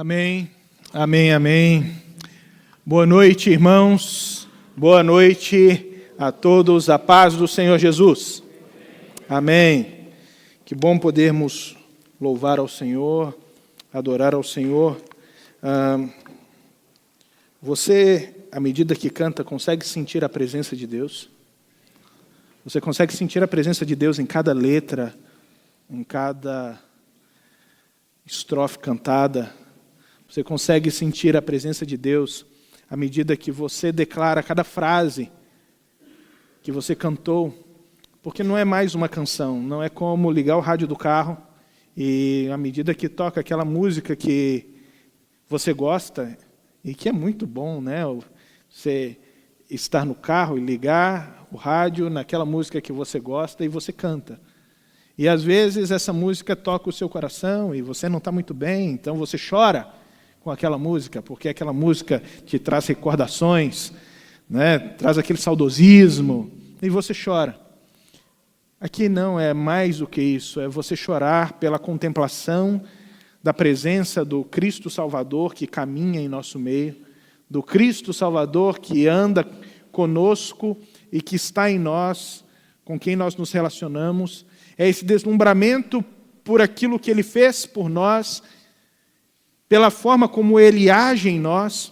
Amém, amém, amém. Boa noite, irmãos. Boa noite a todos. A paz do Senhor Jesus. Amém. Que bom podermos louvar ao Senhor, adorar ao Senhor. Você, à medida que canta, consegue sentir a presença de Deus? Você consegue sentir a presença de Deus em cada letra, em cada estrofe cantada? Você consegue sentir a presença de Deus à medida que você declara cada frase que você cantou? Porque não é mais uma canção, não é como ligar o rádio do carro e à medida que toca aquela música que você gosta e que é muito bom, né? Você estar no carro e ligar o rádio naquela música que você gosta e você canta. E às vezes essa música toca o seu coração e você não está muito bem, então você chora com aquela música, porque aquela música te traz recordações, né? Traz aquele saudosismo, e você chora. Aqui não é mais do que isso, é você chorar pela contemplação da presença do Cristo Salvador que caminha em nosso meio, do Cristo Salvador que anda conosco e que está em nós, com quem nós nos relacionamos. É esse deslumbramento por aquilo que Ele fez por nós, pela forma como Ele age em nós,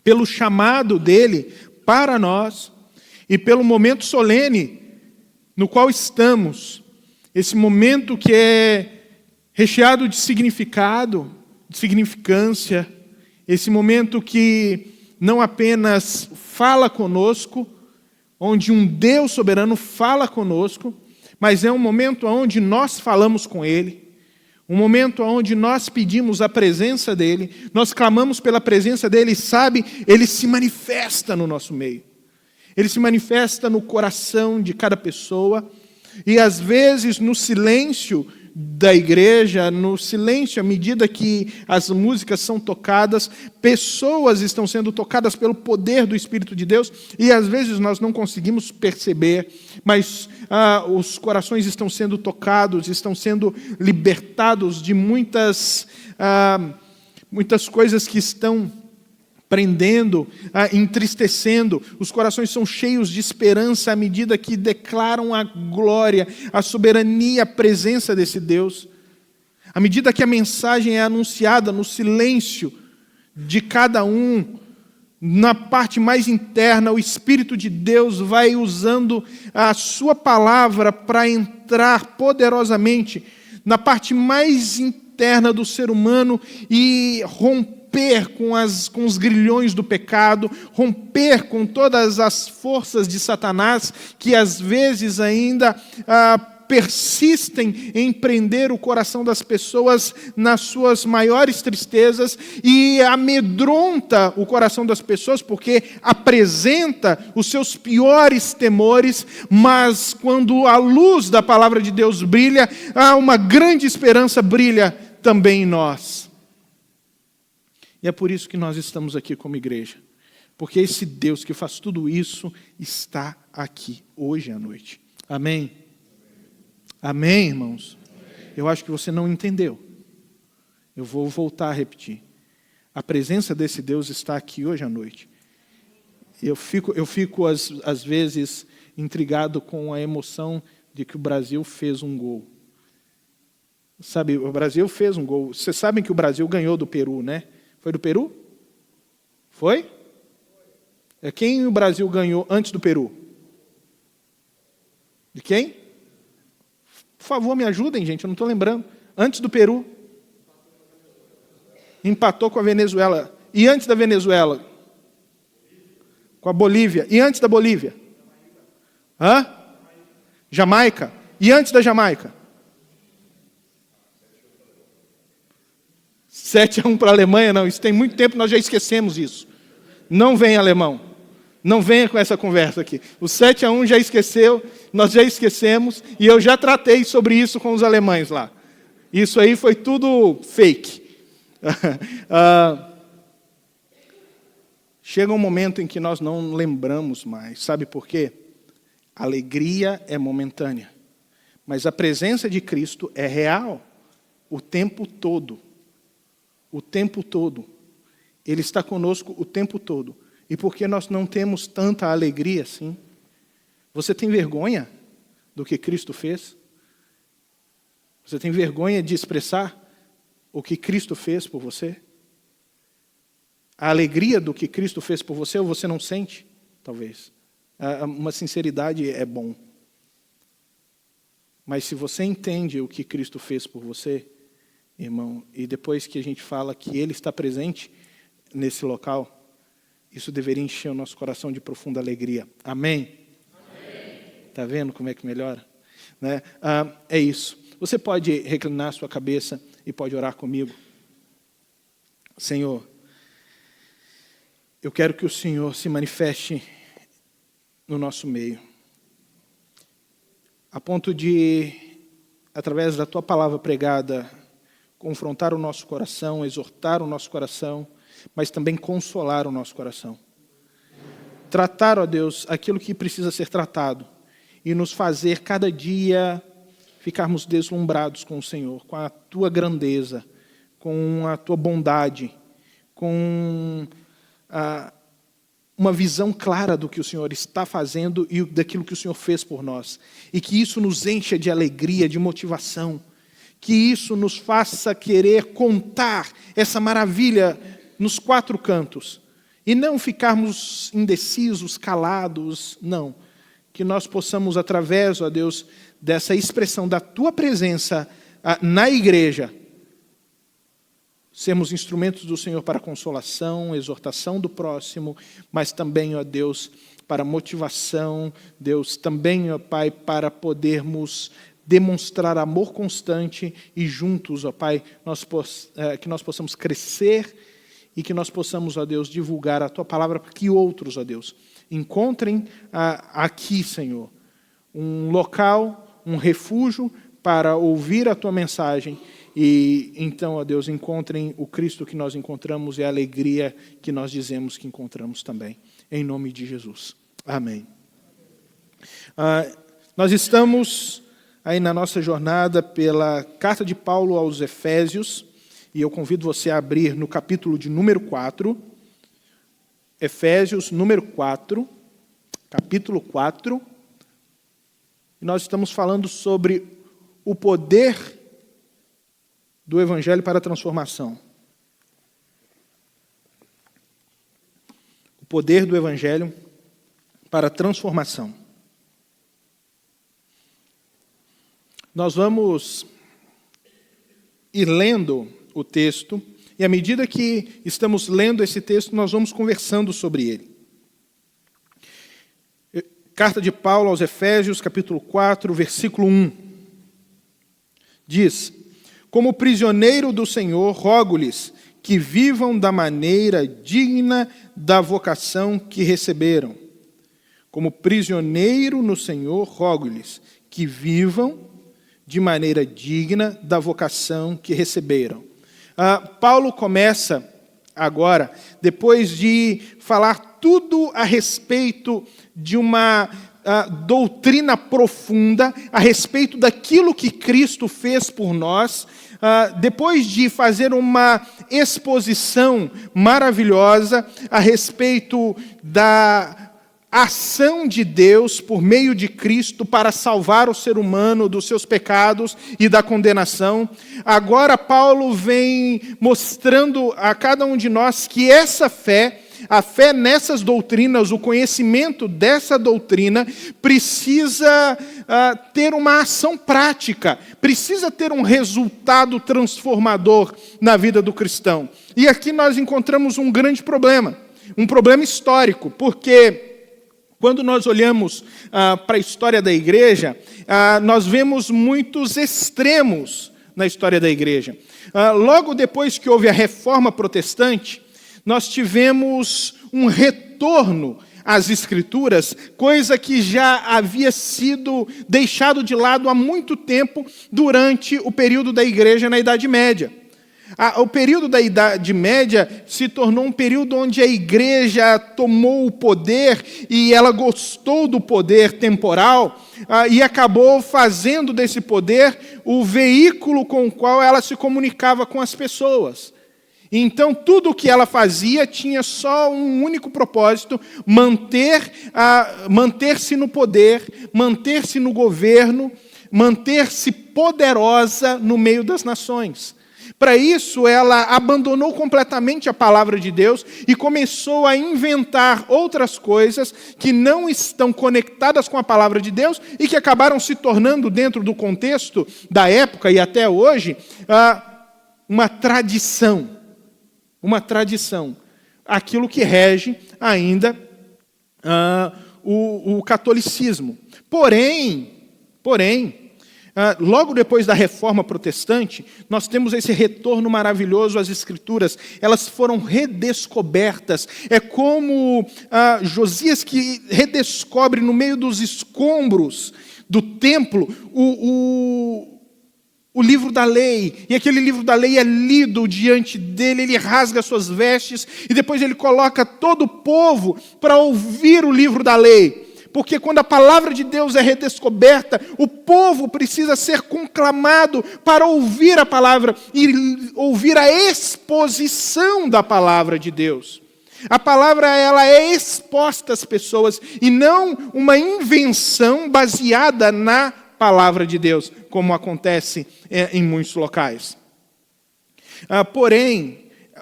pelo chamado dEle para nós e pelo momento solene no qual estamos. Esse momento que é recheado de significado, de significância, esse momento que não apenas fala conosco, onde um Deus soberano fala conosco, mas é um momento onde nós falamos com Ele, um momento onde nós pedimos a presença dEle, nós clamamos pela presença dEle e sabe, Ele se manifesta no nosso meio. Ele se manifesta no coração de cada pessoa e às vezes no silêncio da igreja, no silêncio, à medida que as músicas são tocadas, pessoas estão sendo tocadas pelo poder do Espírito de Deus e às vezes nós não conseguimos perceber, mas os corações estão sendo tocados, estão sendo libertados de muitas coisas que estão prendendo, entristecendo. Os corações são cheios de esperança à medida que declaram a glória, a soberania, a presença desse Deus. À medida que a mensagem é anunciada no silêncio de cada um, na parte mais interna, o Espírito de Deus vai usando a sua palavra para entrar poderosamente na parte mais interna do ser humano e romper com os grilhões do pecado, romper com todas as forças de Satanás que às vezes ainda persistem em prender o coração das pessoas nas suas maiores tristezas e amedronta o coração das pessoas porque apresenta os seus piores temores, mas quando a luz da palavra de Deus brilha, uma grande esperança brilha também em nós. E é por isso que nós estamos aqui como igreja. Porque esse Deus que faz tudo isso está aqui hoje à noite. Amém? Amém, irmãos? Eu acho que você não entendeu. Eu vou voltar a repetir. A presença desse Deus está aqui hoje à noite. Eu fico às vezes intrigado com a emoção de que o Brasil fez um gol. Sabe, o Brasil fez um gol. Vocês sabem que o Brasil ganhou do Peru, né? Foi do Peru? Foi? Quem o Brasil ganhou antes do Peru? De quem? Por favor, me ajudem, gente, eu não estou lembrando. Antes do Peru? Empatou com a Venezuela. E antes da Venezuela? Com a Bolívia. E antes da Bolívia? Jamaica. E antes da Jamaica? 7-1 para a Alemanha, não, isso tem muito tempo, nós já esquecemos isso. Não vem, alemão, não venha com essa conversa aqui. O 7-1 já esqueceu, nós já esquecemos, e eu já tratei sobre isso com os alemães lá. Isso aí foi tudo fake. Chega um momento em que nós não lembramos mais, sabe por quê? A alegria é momentânea, mas a presença de Cristo é real o tempo todo. o tempo todo. Ele está conosco o tempo todo. E por que nós não temos tanta alegria assim? Você tem vergonha do que Cristo fez? Você tem vergonha de expressar o que Cristo fez por você? A alegria do que Cristo fez por você, ou você não sente? Talvez. Uma sinceridade é bom. Mas se você entende o que Cristo fez por você, irmão, e depois que a gente fala que Ele está presente nesse local, isso deveria encher o nosso coração de profunda alegria. Amém? Está vendo como é que melhora? Né? É isso. Você pode reclinar sua cabeça e pode orar comigo. Senhor, eu quero que o Senhor se manifeste no nosso meio, a ponto de, através da Tua palavra pregada, confrontar o nosso coração, exortar o nosso coração, mas também consolar o nosso coração. Tratar, ó Deus, aquilo que precisa ser tratado e nos fazer cada dia ficarmos deslumbrados com o Senhor, com a Tua grandeza, com a Tua bondade, com uma visão clara do que o Senhor está fazendo e daquilo que o Senhor fez por nós. E que isso nos encha de alegria, de motivação. Que isso nos faça querer contar essa maravilha nos quatro cantos. E não ficarmos indecisos, calados, não. Que nós possamos, através, ó Deus, dessa expressão da Tua presença na igreja, sermos instrumentos do Senhor para consolação, exortação do próximo, mas também, ó Deus, para motivação, Deus, também, ó Pai, para podermos demonstrar amor constante e juntos, ó Pai, que nós possamos crescer e que nós possamos, ó Deus, divulgar a Tua palavra para que outros, ó Deus, encontrem aqui, Senhor, um local, um refúgio para ouvir a Tua mensagem. E então, ó Deus, encontrem o Cristo que nós encontramos e a alegria que nós dizemos que encontramos também. Em nome de Jesus. Amém. Nós estamos aí na nossa jornada pela carta de Paulo aos Efésios, e eu convido você a abrir no capítulo de número 4, Efésios número 4, capítulo 4, e nós estamos falando sobre o poder do Evangelho para a transformação. O poder do Evangelho para a transformação. Nós vamos ir lendo o texto, e à medida que estamos lendo esse texto, nós vamos conversando sobre ele. Carta de Paulo aos Efésios, capítulo 4, versículo 1. Diz: como prisioneiro do Senhor, rogo-lhes que vivam da maneira digna da vocação que receberam. Como prisioneiro no Senhor, rogo-lhes que vivam de maneira digna da vocação que receberam. Paulo começa agora, depois de falar tudo a respeito de uma doutrina profunda, a respeito daquilo que Cristo fez por nós, depois de fazer uma exposição maravilhosa a respeito da ação de Deus por meio de Cristo para salvar o ser humano dos seus pecados e da condenação, agora Paulo vem mostrando a cada um de nós que essa fé, a fé nessas doutrinas, o conhecimento dessa doutrina, precisa ter uma ação prática, precisa ter um resultado transformador na vida do cristão. E aqui nós encontramos um grande problema, um problema histórico, porque quando nós olhamos para a história da igreja, nós vemos muitos extremos na história da igreja. Logo depois que houve a Reforma Protestante, nós tivemos um retorno às Escrituras, coisa que já havia sido deixado de lado há muito tempo durante o período da igreja na Idade Média. O período da Idade Média se tornou um período onde a igreja tomou o poder e ela gostou do poder temporal e acabou fazendo desse poder o veículo com o qual ela se comunicava com as pessoas. Então, tudo o que ela fazia tinha só um único propósito: manter-se no poder, manter-se no governo, manter-se poderosa no meio das nações. Para isso, ela abandonou completamente a palavra de Deus e começou a inventar outras coisas que não estão conectadas com a palavra de Deus e que acabaram se tornando, dentro do contexto da época e até hoje, uma tradição. Uma tradição. Aquilo que rege ainda o catolicismo. Porém, logo depois da Reforma Protestante, nós temos esse retorno maravilhoso às Escrituras. Elas foram redescobertas. É como Josias, que redescobre no meio dos escombros do templo o livro da lei. E aquele livro da lei é lido diante dele, ele rasga suas vestes e depois ele coloca todo o povo para ouvir o livro da lei. Porque quando a palavra de Deus é redescoberta, o povo precisa ser conclamado para ouvir a palavra e ouvir a exposição da palavra de Deus. A palavra, ela é exposta às pessoas e não uma invenção baseada na palavra de Deus, como acontece em muitos locais. Porém,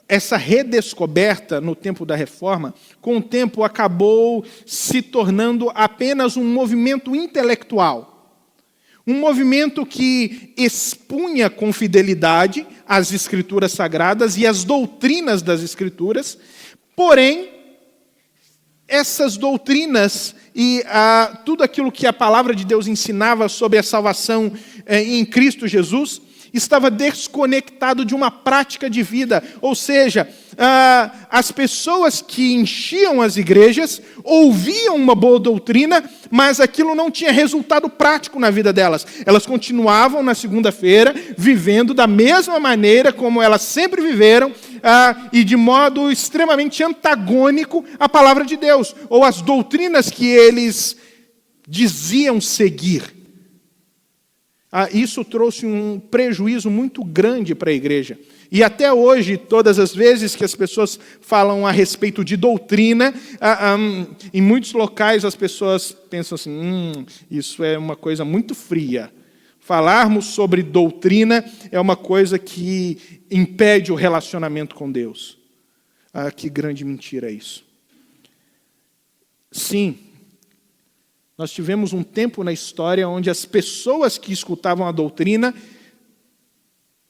essa redescoberta no tempo da Reforma, com o tempo acabou se tornando apenas um movimento intelectual. Um movimento que expunha com fidelidade as Escrituras Sagradas e as doutrinas das Escrituras, porém, essas doutrinas e tudo aquilo que a palavra de Deus ensinava sobre a salvação em Cristo Jesus estava desconectado de uma prática de vida. Ou seja, as pessoas que enchiam as igrejas ouviam uma boa doutrina, mas aquilo não tinha resultado prático na vida delas. Elas continuavam na segunda-feira vivendo da mesma maneira como elas sempre viveram, e de modo extremamente antagônico à palavra de Deus, ou às doutrinas que eles diziam seguir. Isso trouxe um prejuízo muito grande para a igreja. E até hoje, todas as vezes que as pessoas falam a respeito de doutrina, em muitos locais as pessoas pensam assim, isso é uma coisa muito fria. Falarmos sobre doutrina é uma coisa que impede o relacionamento com Deus. Que grande mentira é isso. Sim, nós tivemos um tempo na história onde as pessoas que escutavam a doutrina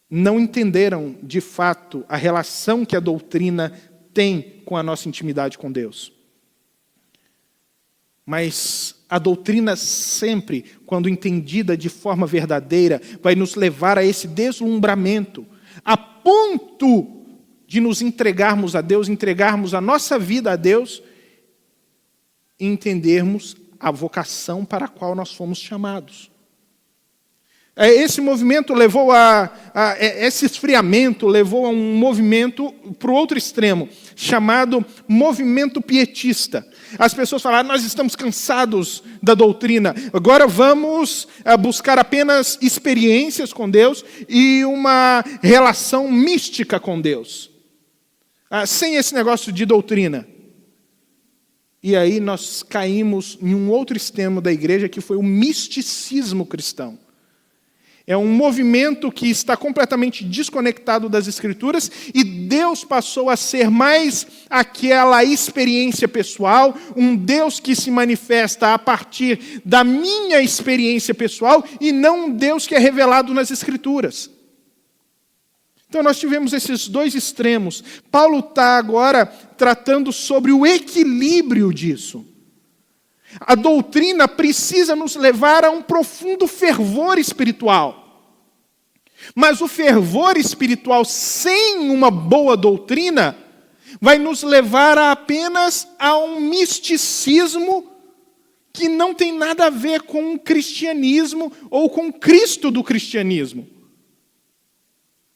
não entenderam, de fato, a relação que a doutrina tem com a nossa intimidade com Deus. Mas a doutrina sempre, quando entendida de forma verdadeira, vai nos levar a esse deslumbramento, a ponto de nos entregarmos a Deus, entregarmos a nossa vida a Deus e entendermos a vocação para a qual nós fomos chamados. Esse movimento levou esse esfriamento levou a um movimento para o outro extremo, chamado movimento pietista. As pessoas falaram, nós estamos cansados da doutrina, agora vamos buscar apenas experiências com Deus e uma relação mística com Deus, sem esse negócio de doutrina. E aí nós caímos em um outro extremo da igreja, que foi o misticismo cristão. É um movimento que está completamente desconectado das Escrituras e Deus passou a ser mais aquela experiência pessoal, um Deus que se manifesta a partir da minha experiência pessoal e não um Deus que é revelado nas Escrituras. Então nós tivemos esses dois extremos. Paulo está agora tratando sobre o equilíbrio disso. A doutrina precisa nos levar a um profundo fervor espiritual. Mas o fervor espiritual sem uma boa doutrina vai nos levar apenas a um misticismo que não tem nada a ver com o cristianismo ou com o Cristo do cristianismo.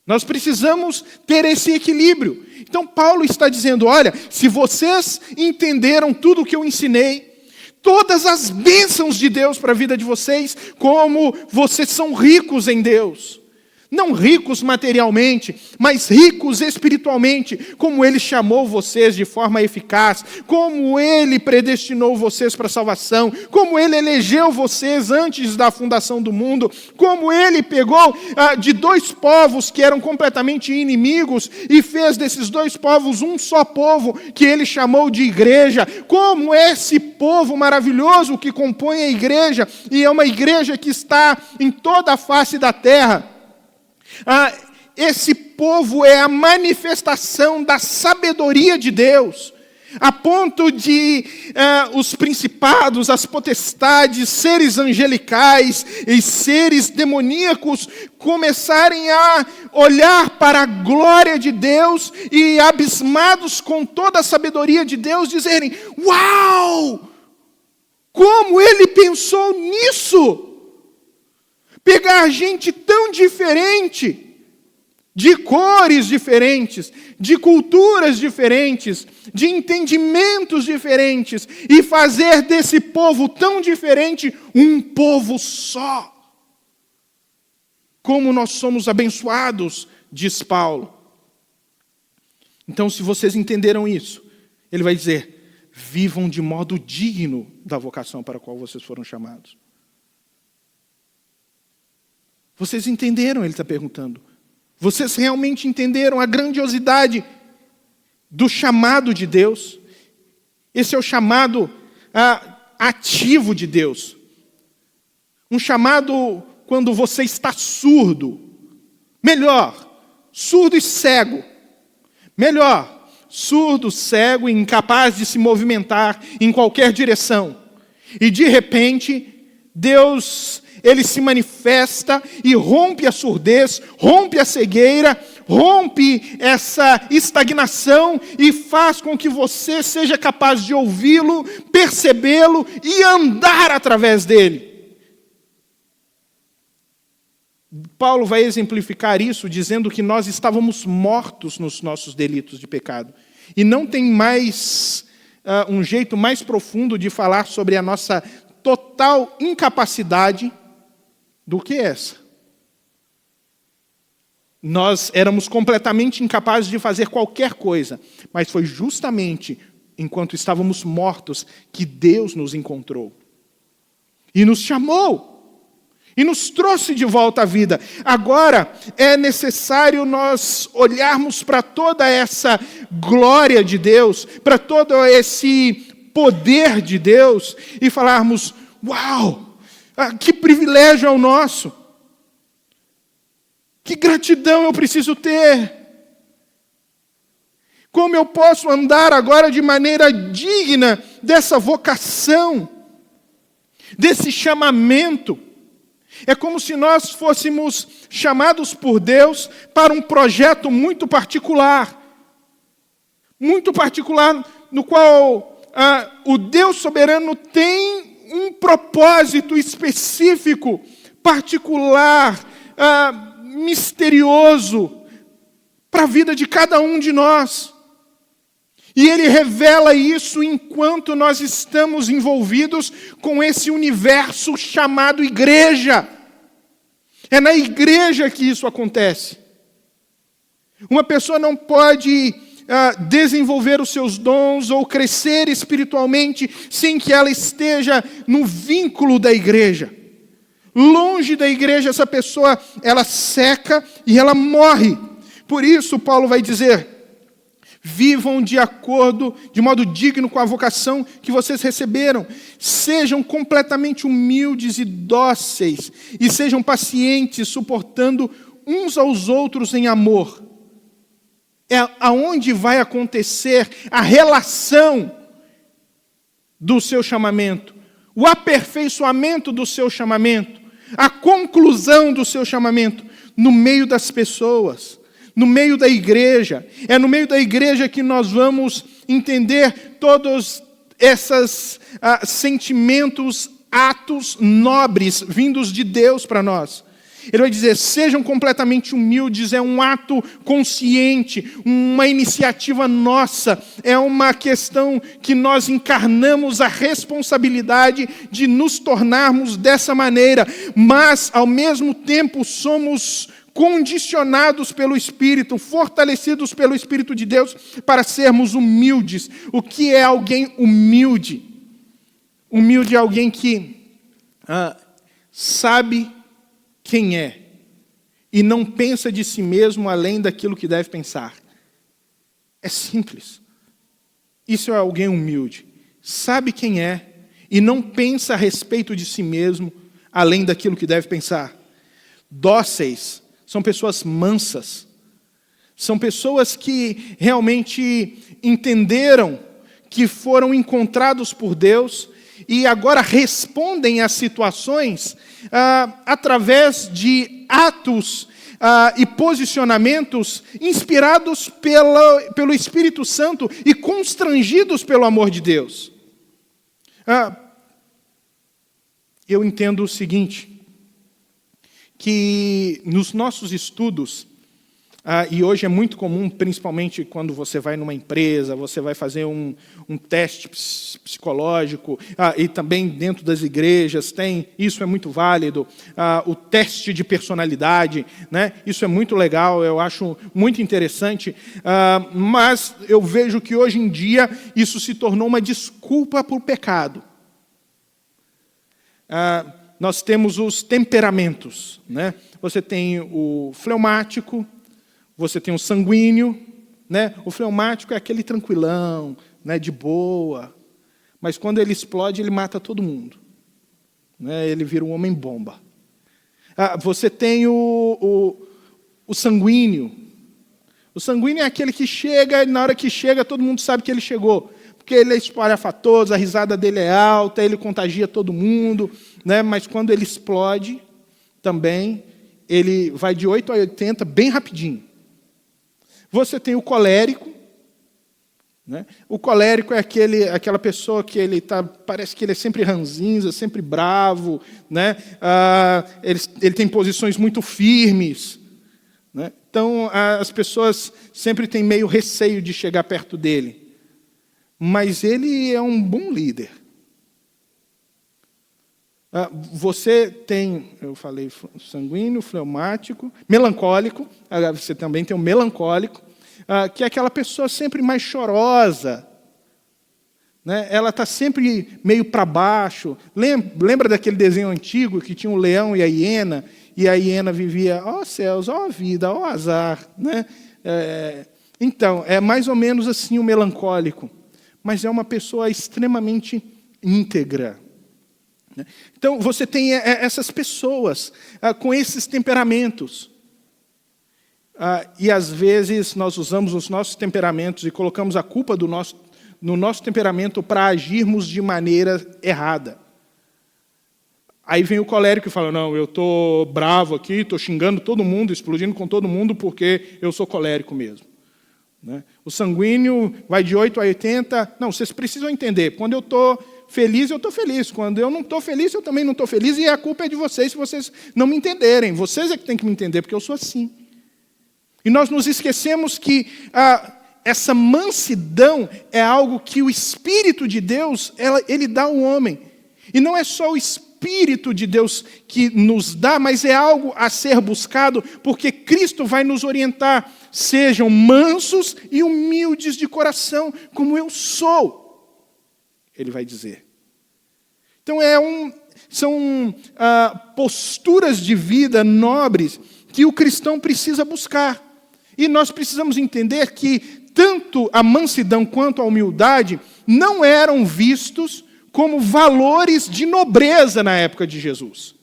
Nós precisamos ter esse equilíbrio. Então Paulo está dizendo, olha, se vocês entenderam tudo o que eu ensinei, todas as bênçãos de Deus para a vida de vocês, como vocês são ricos em Deus. Não ricos materialmente, mas ricos espiritualmente, como Ele chamou vocês de forma eficaz, como Ele predestinou vocês para a salvação, como Ele elegeu vocês antes da fundação do mundo, como Ele pegou de dois povos que eram completamente inimigos e fez desses dois povos um só povo, que Ele chamou de igreja, como esse povo maravilhoso que compõe a igreja, e é uma igreja que está em toda a face da terra. Esse povo é a manifestação da sabedoria de Deus, a ponto de os principados, as potestades, seres angelicais e seres demoníacos começarem a olhar para a glória de Deus e, abismados com toda a sabedoria de Deus, dizerem: uau! Como Ele pensou nisso? Pegar gente tão diferente, de cores diferentes, de culturas diferentes, de entendimentos diferentes, e fazer desse povo tão diferente um povo só. Como nós somos abençoados, diz Paulo. Então, se vocês entenderam isso, ele vai dizer: vivam de modo digno da vocação para a qual vocês foram chamados. Vocês entenderam? Ele está perguntando. Vocês realmente entenderam a grandiosidade do chamado de Deus? Esse é o chamado ativo de Deus. Um chamado quando você está surdo. Melhor, surdo e cego. Melhor, surdo, cego e incapaz de se movimentar em qualquer direção. E de repente, Deus, Ele se manifesta e rompe a surdez, rompe a cegueira, rompe essa estagnação e faz com que você seja capaz de ouvi-lo, percebê-lo e andar através dele. Paulo vai exemplificar isso dizendo que nós estávamos mortos nos nossos delitos de pecado. E não tem mais um jeito mais profundo de falar sobre a nossa total incapacidade do que essa. Nós éramos completamente incapazes de fazer qualquer coisa, mas foi justamente enquanto estávamos mortos que Deus nos encontrou e nos chamou e nos trouxe de volta à vida. Agora é necessário nós olharmos para toda essa glória de Deus, para todo esse poder de Deus e falarmos: uau, que privilégio é o nosso, que gratidão eu preciso ter, como eu posso andar agora de maneira digna dessa vocação, desse chamamento. É como se nós fôssemos chamados por Deus para um projeto muito particular, no qual o Deus soberano tem um propósito específico, particular, misterioso, para a vida de cada um de nós. E Ele revela isso enquanto nós estamos envolvidos com esse universo chamado igreja. É na igreja que isso acontece. Uma pessoa não pode desenvolver os seus dons ou crescer espiritualmente sem que ela esteja no vínculo da igreja. Longe da igreja, essa pessoa, ela seca e ela morre. Por isso, Paulo vai dizer: vivam de modo digno com a vocação que vocês receberam. Sejam completamente humildes e dóceis. E sejam pacientes, suportando uns aos outros em amor. É aonde vai acontecer a relação do seu chamamento, o aperfeiçoamento do seu chamamento, a conclusão do seu chamamento, no meio das pessoas, no meio da igreja. É no meio da igreja que nós vamos entender todos esses sentimentos, atos nobres vindos de Deus para nós. Ele vai dizer: sejam completamente humildes, é um ato consciente, uma iniciativa nossa, é uma questão que nós encarnamos a responsabilidade de nos tornarmos dessa maneira, mas ao mesmo tempo somos condicionados pelo Espírito, fortalecidos pelo Espírito de Deus para sermos humildes. O que é alguém humilde? Humilde é alguém que sabe quem é e não pensa de si mesmo além daquilo que deve pensar. É simples. Isso é alguém humilde. Sabe quem é e não pensa a respeito de si mesmo além daquilo que deve pensar. Dóceis são pessoas mansas. São pessoas que realmente entenderam que foram encontrados por Deus e agora respondem às situações através de atos e posicionamentos inspirados pelo Espírito Santo e constrangidos pelo amor de Deus. Eu entendo o seguinte, que nos nossos estudos, e hoje é muito comum, principalmente quando você vai numa empresa, você vai fazer um teste psicológico, e também dentro das igrejas tem, isso é muito válido, o teste de personalidade, né? Isso é muito legal, eu acho muito interessante, mas eu vejo que hoje em dia isso se tornou uma desculpa para o pecado. Nós temos os temperamentos, né? Você tem o fleumático, você tem o sanguíneo, né? O fleumático é aquele tranquilão, né? De boa, mas quando ele explode, ele mata todo mundo, né? Ele vira um homem-bomba. Você tem o sanguíneo. O sanguíneo é aquele que chega, e na hora que chega, todo mundo sabe que ele chegou. Porque ele é espalhafatoso, a risada dele é alta, ele contagia todo mundo, né? Mas quando ele explode, também, ele vai de 8 a 80 bem rapidinho. Você tem o colérico, né? O colérico é aquela pessoa que parece que ele é sempre ranzinza, sempre bravo, né? Ele tem posições muito firmes, né? Então, as pessoas sempre têm meio receio de chegar perto dele. Mas ele é um bom líder. Você tem, eu falei, sanguíneo, fleumático, melancólico. Você também tem o melancólico, que é aquela pessoa sempre mais chorosa, né? Ela está sempre meio para baixo. Lembra daquele desenho antigo que tinha um leão e a hiena vivia, ó céus, ó vida, ó azar, né? Então, é mais ou menos assim o melancólico. Mas é uma pessoa extremamente íntegra. Então, você tem essas pessoas com esses temperamentos. E, às vezes, nós usamos os nossos temperamentos e colocamos a culpa no nosso temperamento para agirmos de maneira errada. Aí vem o colérico e fala, não, eu estou bravo aqui, estou xingando todo mundo, explodindo com todo mundo, porque eu sou colérico mesmo. O sanguíneo vai de 8 a 80. Não, vocês precisam entender. Quando eu estou feliz, eu estou feliz. Quando eu não estou feliz, eu também não estou feliz. E a culpa é de vocês se vocês não me entenderem. Vocês é que têm que me entender, porque eu sou assim. E nós nos esquecemos que essa mansidão é algo que o Espírito de Deus, ele dá ao homem. E não é só o Espírito de Deus que nos dá, mas é algo a ser buscado, porque Cristo vai nos orientar. Sejam mansos e humildes de coração, como eu sou, ele vai dizer. Então, são posturas de vida nobres que o cristão precisa buscar. E nós precisamos entender que tanto a mansidão quanto a humildade não eram vistos como valores de nobreza na época de Jesus,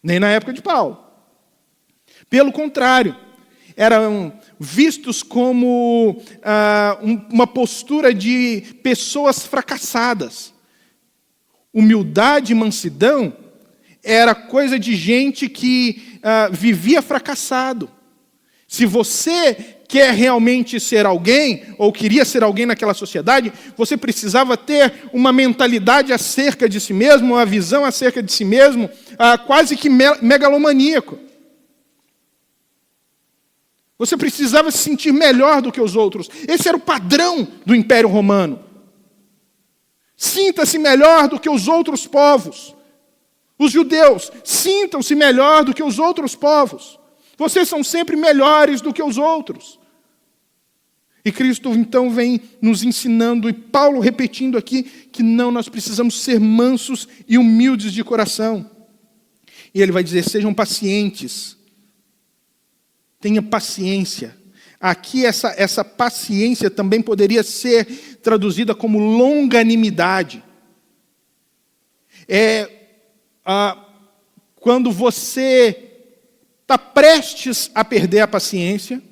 nem na época de Paulo. Pelo contrário, eram vistos como uma postura de pessoas fracassadas. Humildade e mansidão era coisa de gente que vivia fracassado. Se você quer realmente ser alguém, ou queria ser alguém naquela sociedade, você precisava ter uma mentalidade acerca de si mesmo, uma visão acerca de si mesmo, quase que megalomaníaco. Você precisava se sentir melhor do que os outros. Esse era o padrão do Império Romano. Sinta-se melhor do que os outros povos. Os judeus, sintam-se melhor do que os outros povos. Vocês são sempre melhores do que os outros. E Cristo então vem nos ensinando, e Paulo repetindo aqui, que não, nós precisamos ser mansos e humildes de coração. E ele vai dizer, sejam pacientes. Tenha paciência. Aqui essa paciência também poderia ser traduzida como longanimidade. Quando você está prestes a perder a paciência,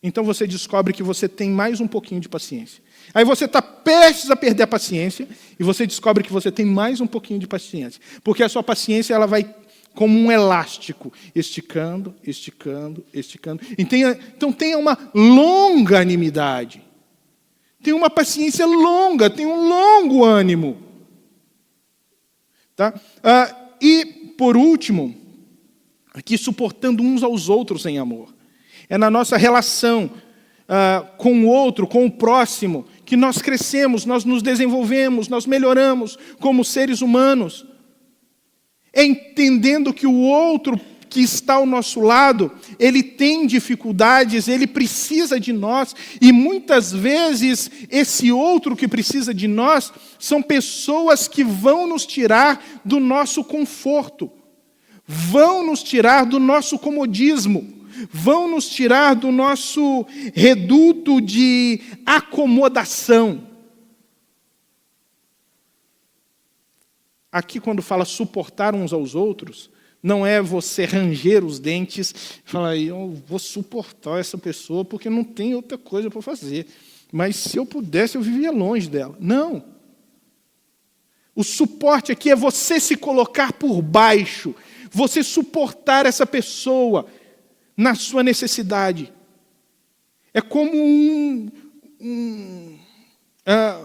então você descobre que você tem mais um pouquinho de paciência. Aí você está prestes a perder a paciência e você descobre que você tem mais um pouquinho de paciência. Porque a sua paciência ela vai como um elástico, esticando, esticando, esticando. Então tenha uma longanimidade. Tenha uma paciência longa, tenha um longo ânimo. Tá? E, por último, aqui suportando uns aos outros em amor. É na nossa relação com o outro, com o próximo, que nós crescemos, nós nos desenvolvemos, nós melhoramos como seres humanos. É entendendo que o outro que está ao nosso lado, ele tem dificuldades, ele precisa de nós, e muitas vezes esse outro que precisa de nós são pessoas que vão nos tirar do nosso conforto, vão nos tirar do nosso comodismo, vão nos tirar do nosso reduto de acomodação. Aqui, quando fala suportar uns aos outros, não é você ranger os dentes e falar, eu vou suportar essa pessoa porque não tem outra coisa para fazer. Mas se eu pudesse, eu vivia longe dela. Não. O suporte aqui é você se colocar por baixo, você suportar essa pessoa na sua necessidade. É como um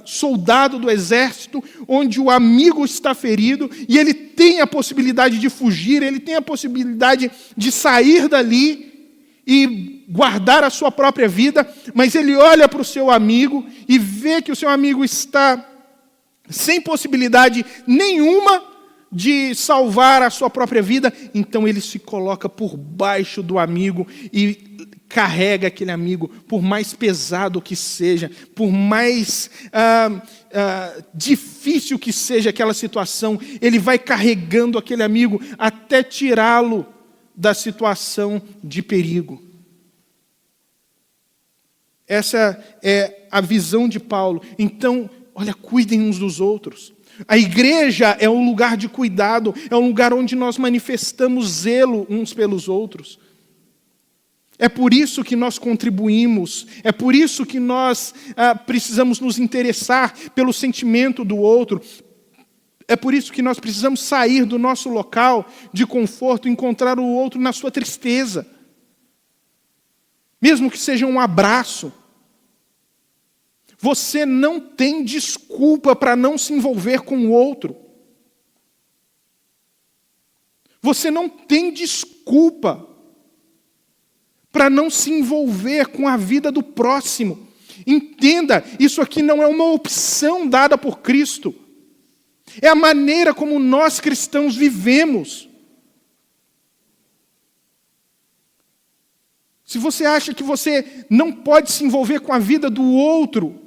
soldado do exército, onde o amigo está ferido, e ele tem a possibilidade de fugir, ele tem a possibilidade de sair dali e guardar a sua própria vida, mas ele olha para o seu amigo e vê que o seu amigo está sem possibilidade nenhuma de salvar a sua própria vida, então ele se coloca por baixo do amigo e carrega aquele amigo, por mais pesado que seja, por mais difícil que seja aquela situação, ele vai carregando aquele amigo até tirá-lo da situação de perigo. Essa é a visão de Paulo. Então, olha, cuidem uns dos outros. A igreja é um lugar de cuidado, é um lugar onde nós manifestamos zelo uns pelos outros. É por isso que nós contribuímos, é por isso que nós precisamos nos interessar pelo sentimento do outro, é por isso que nós precisamos sair do nosso local de conforto, encontrar o outro na sua tristeza. Mesmo que seja um abraço. Você não tem desculpa para não se envolver com o outro. Você não tem desculpa para não se envolver com a vida do próximo. Entenda, isso aqui não é uma opção dada por Cristo. É a maneira como nós cristãos vivemos. Se você acha que você não pode se envolver com a vida do outro,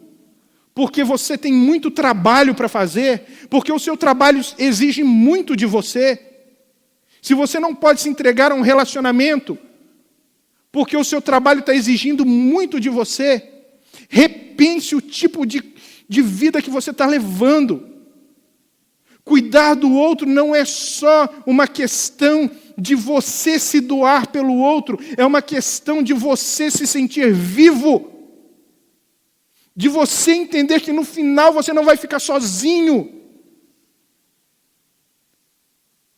porque você tem muito trabalho para fazer, porque o seu trabalho exige muito de você, se você não pode se entregar a um relacionamento, porque o seu trabalho está exigindo muito de você, repense o tipo de vida que você está levando. Cuidar do outro não é só uma questão de você se doar pelo outro, é uma questão de você se sentir vivo, de você entender que no final você não vai ficar sozinho.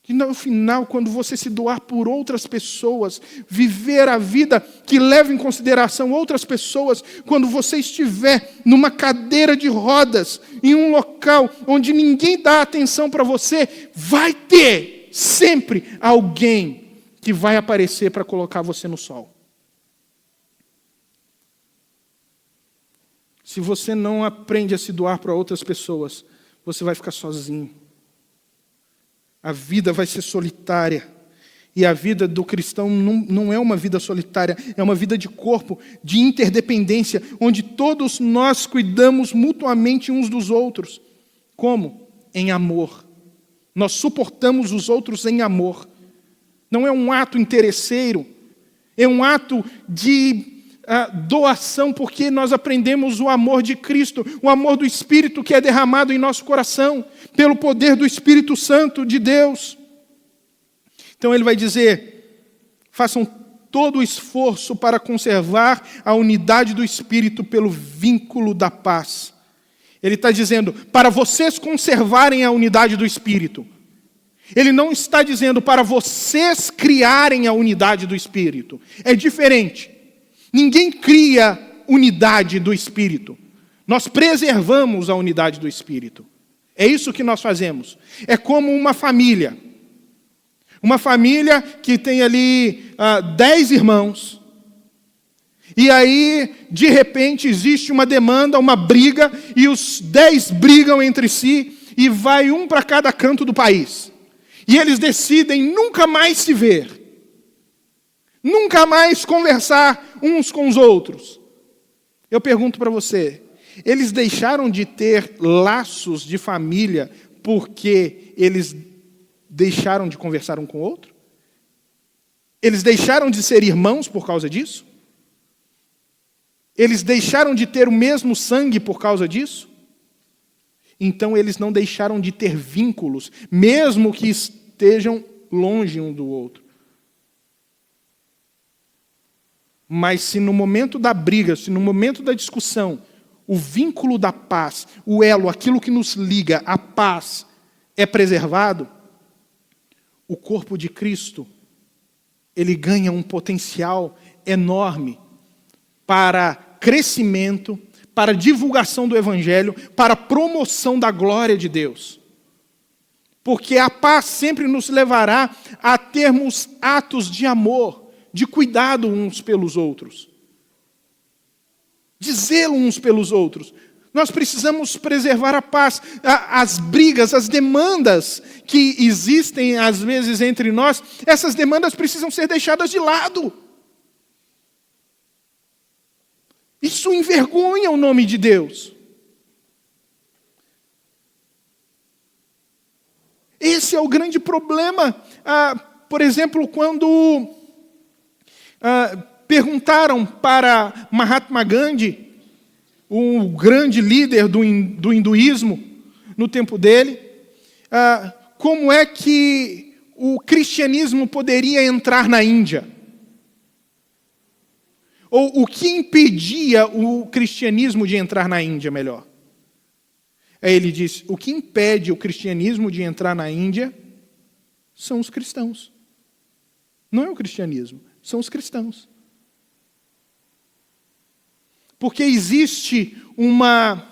E no final, quando você se doar por outras pessoas, viver a vida que leva em consideração outras pessoas, quando você estiver numa cadeira de rodas, em um local onde ninguém dá atenção para você, vai ter sempre alguém que vai aparecer para colocar você no sol. Se você não aprende a se doar para outras pessoas, você vai ficar sozinho. A vida vai ser solitária. E a vida do cristão não é uma vida solitária, é uma vida de corpo, de interdependência, onde todos nós cuidamos mutuamente uns dos outros. Como? Em amor. Nós suportamos os outros em amor. Não é um ato interesseiro, é um ato de doação, porque nós aprendemos o amor de Cristo, o amor do Espírito que é derramado em nosso coração, pelo poder do Espírito Santo de Deus. Então ele vai dizer, façam todo o esforço para conservar a unidade do Espírito pelo vínculo da paz. Ele está dizendo, para vocês conservarem a unidade do Espírito. Ele não está dizendo para vocês criarem a unidade do Espírito. É diferente. Ninguém cria unidade do Espírito. Nós preservamos a unidade do Espírito. É isso que nós fazemos. É como uma família. Uma família que tem ali 10 irmãos. E aí, de repente, existe uma demanda, uma briga, e os 10 brigam entre si, e vai um para cada canto do país. E eles decidem nunca mais se ver. Nunca mais conversar uns com os outros. Eu pergunto para você, eles deixaram de ter laços de família porque eles deixaram de conversar um com o outro? Eles deixaram de ser irmãos por causa disso? Eles deixaram de ter o mesmo sangue por causa disso? Então eles não deixaram de ter vínculos, mesmo que estejam longe um do outro. Mas se no momento da briga, se no momento da discussão, o vínculo da paz, o elo, aquilo que nos liga, a paz, é preservado, o corpo de Cristo, ele ganha um potencial enorme para crescimento, para divulgação do Evangelho, para promoção da glória de Deus. Porque a paz sempre nos levará a termos atos de amor, de cuidado uns pelos outros, de zelo uns pelos outros. Nós precisamos preservar a paz. As brigas, as demandas que existem às vezes entre nós, essas demandas precisam ser deixadas de lado. Isso envergonha o nome de Deus. Esse é o grande problema. Por exemplo, quando perguntaram para Mahatma Gandhi, o grande líder do hinduísmo no tempo dele, como é que o cristianismo poderia entrar na Índia? Ou o que impedia o cristianismo de entrar na Índia, melhor? Aí ele disse, o que impede o cristianismo de entrar na Índia são os cristãos. Não é o cristianismo, são os cristãos. Porque existe uma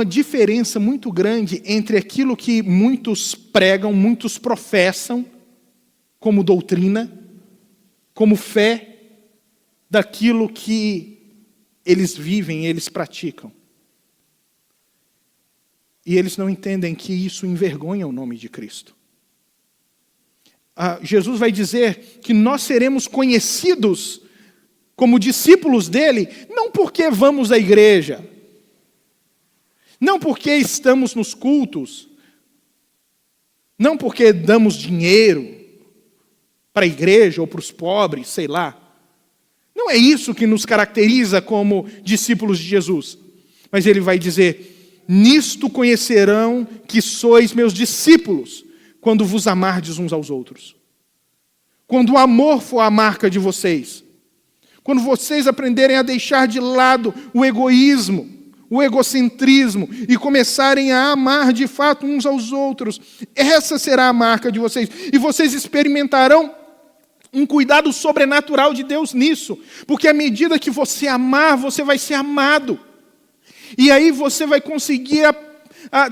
diferença muito grande entre aquilo que muitos pregam, muitos professam, como doutrina, como fé, daquilo que eles vivem, eles praticam. E eles não entendem que isso envergonha o nome de Cristo. Jesus vai dizer que nós seremos conhecidos como discípulos dele, não porque vamos à igreja, não porque estamos nos cultos, não porque damos dinheiro para a igreja ou para os pobres, sei lá. Não é isso que nos caracteriza como discípulos de Jesus. Mas ele vai dizer, nisto conhecerão que sois meus discípulos, quando vos amardes uns aos outros. Quando o amor for a marca de vocês. Quando vocês aprenderem a deixar de lado o egoísmo, o egocentrismo, e começarem a amar de fato uns aos outros, essa será a marca de vocês. E vocês experimentarão um cuidado sobrenatural de Deus nisso. Porque à medida que você amar, você vai ser amado. E aí você vai conseguir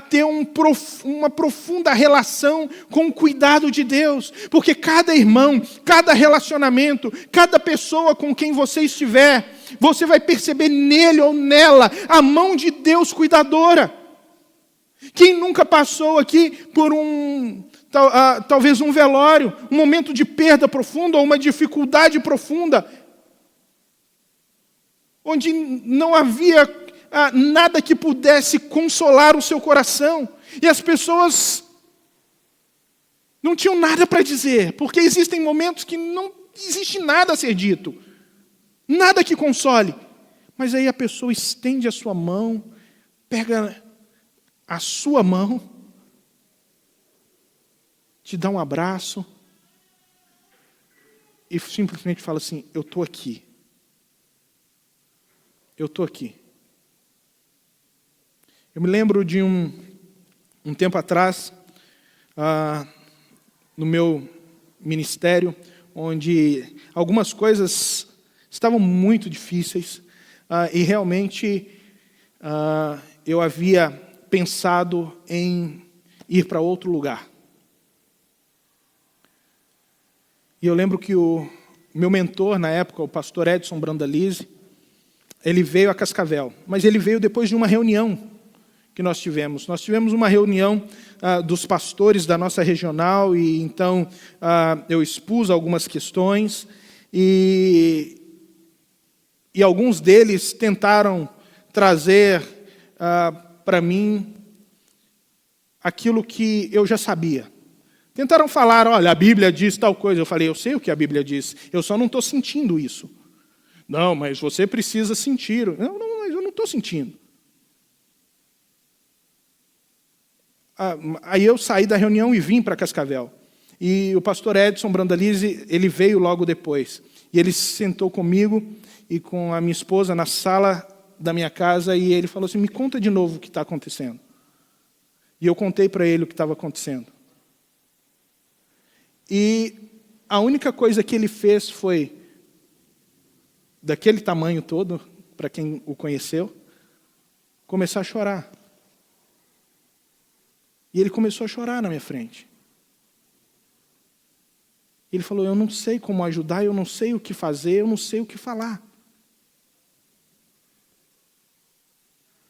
ter uma profunda relação com o cuidado de Deus. Porque cada irmão, cada relacionamento, cada pessoa com quem você estiver, você vai perceber nele ou nela a mão de Deus cuidadora. Quem nunca passou aqui por talvez um velório, um momento de perda profunda ou uma dificuldade profunda, onde não havia nada que pudesse consolar o seu coração. E as pessoas não tinham nada para dizer, porque existem momentos que não existe nada a ser dito, nada que console. Mas aí a pessoa estende a sua mão, pega a sua mão, te dá um abraço e simplesmente fala assim: eu estou aqui. Eu estou aqui. Eu me lembro de um tempo atrás, no meu ministério, onde algumas coisas estavam muito difíceis e realmente eu havia pensado em ir para outro lugar. E eu lembro que o meu mentor na época, o pastor Edson Brandalize, ele veio a Cascavel, mas ele veio depois de uma reunião que nós tivemos. Nós tivemos uma reunião dos pastores da nossa regional e então eu expus algumas questões e alguns deles tentaram trazer para mim aquilo que eu já sabia. Tentaram falar: olha, a Bíblia diz tal coisa. Eu falei: eu sei o que a Bíblia diz, eu só não estou sentindo isso. Não, mas você precisa sentir. Não, mas eu não estou sentindo. Aí eu saí da reunião e vim para Cascavel. E o pastor Edson Brandalize, ele veio logo depois. E ele se sentou comigo e com a minha esposa na sala da minha casa e ele falou assim: me conta de novo o que está acontecendo. E eu contei para ele o que estava acontecendo. E a única coisa que ele fez foi, daquele tamanho todo, para quem o conheceu, começar a chorar. E ele começou a chorar na minha frente. Ele falou: eu não sei como ajudar, eu não sei o que fazer, eu não sei o que falar.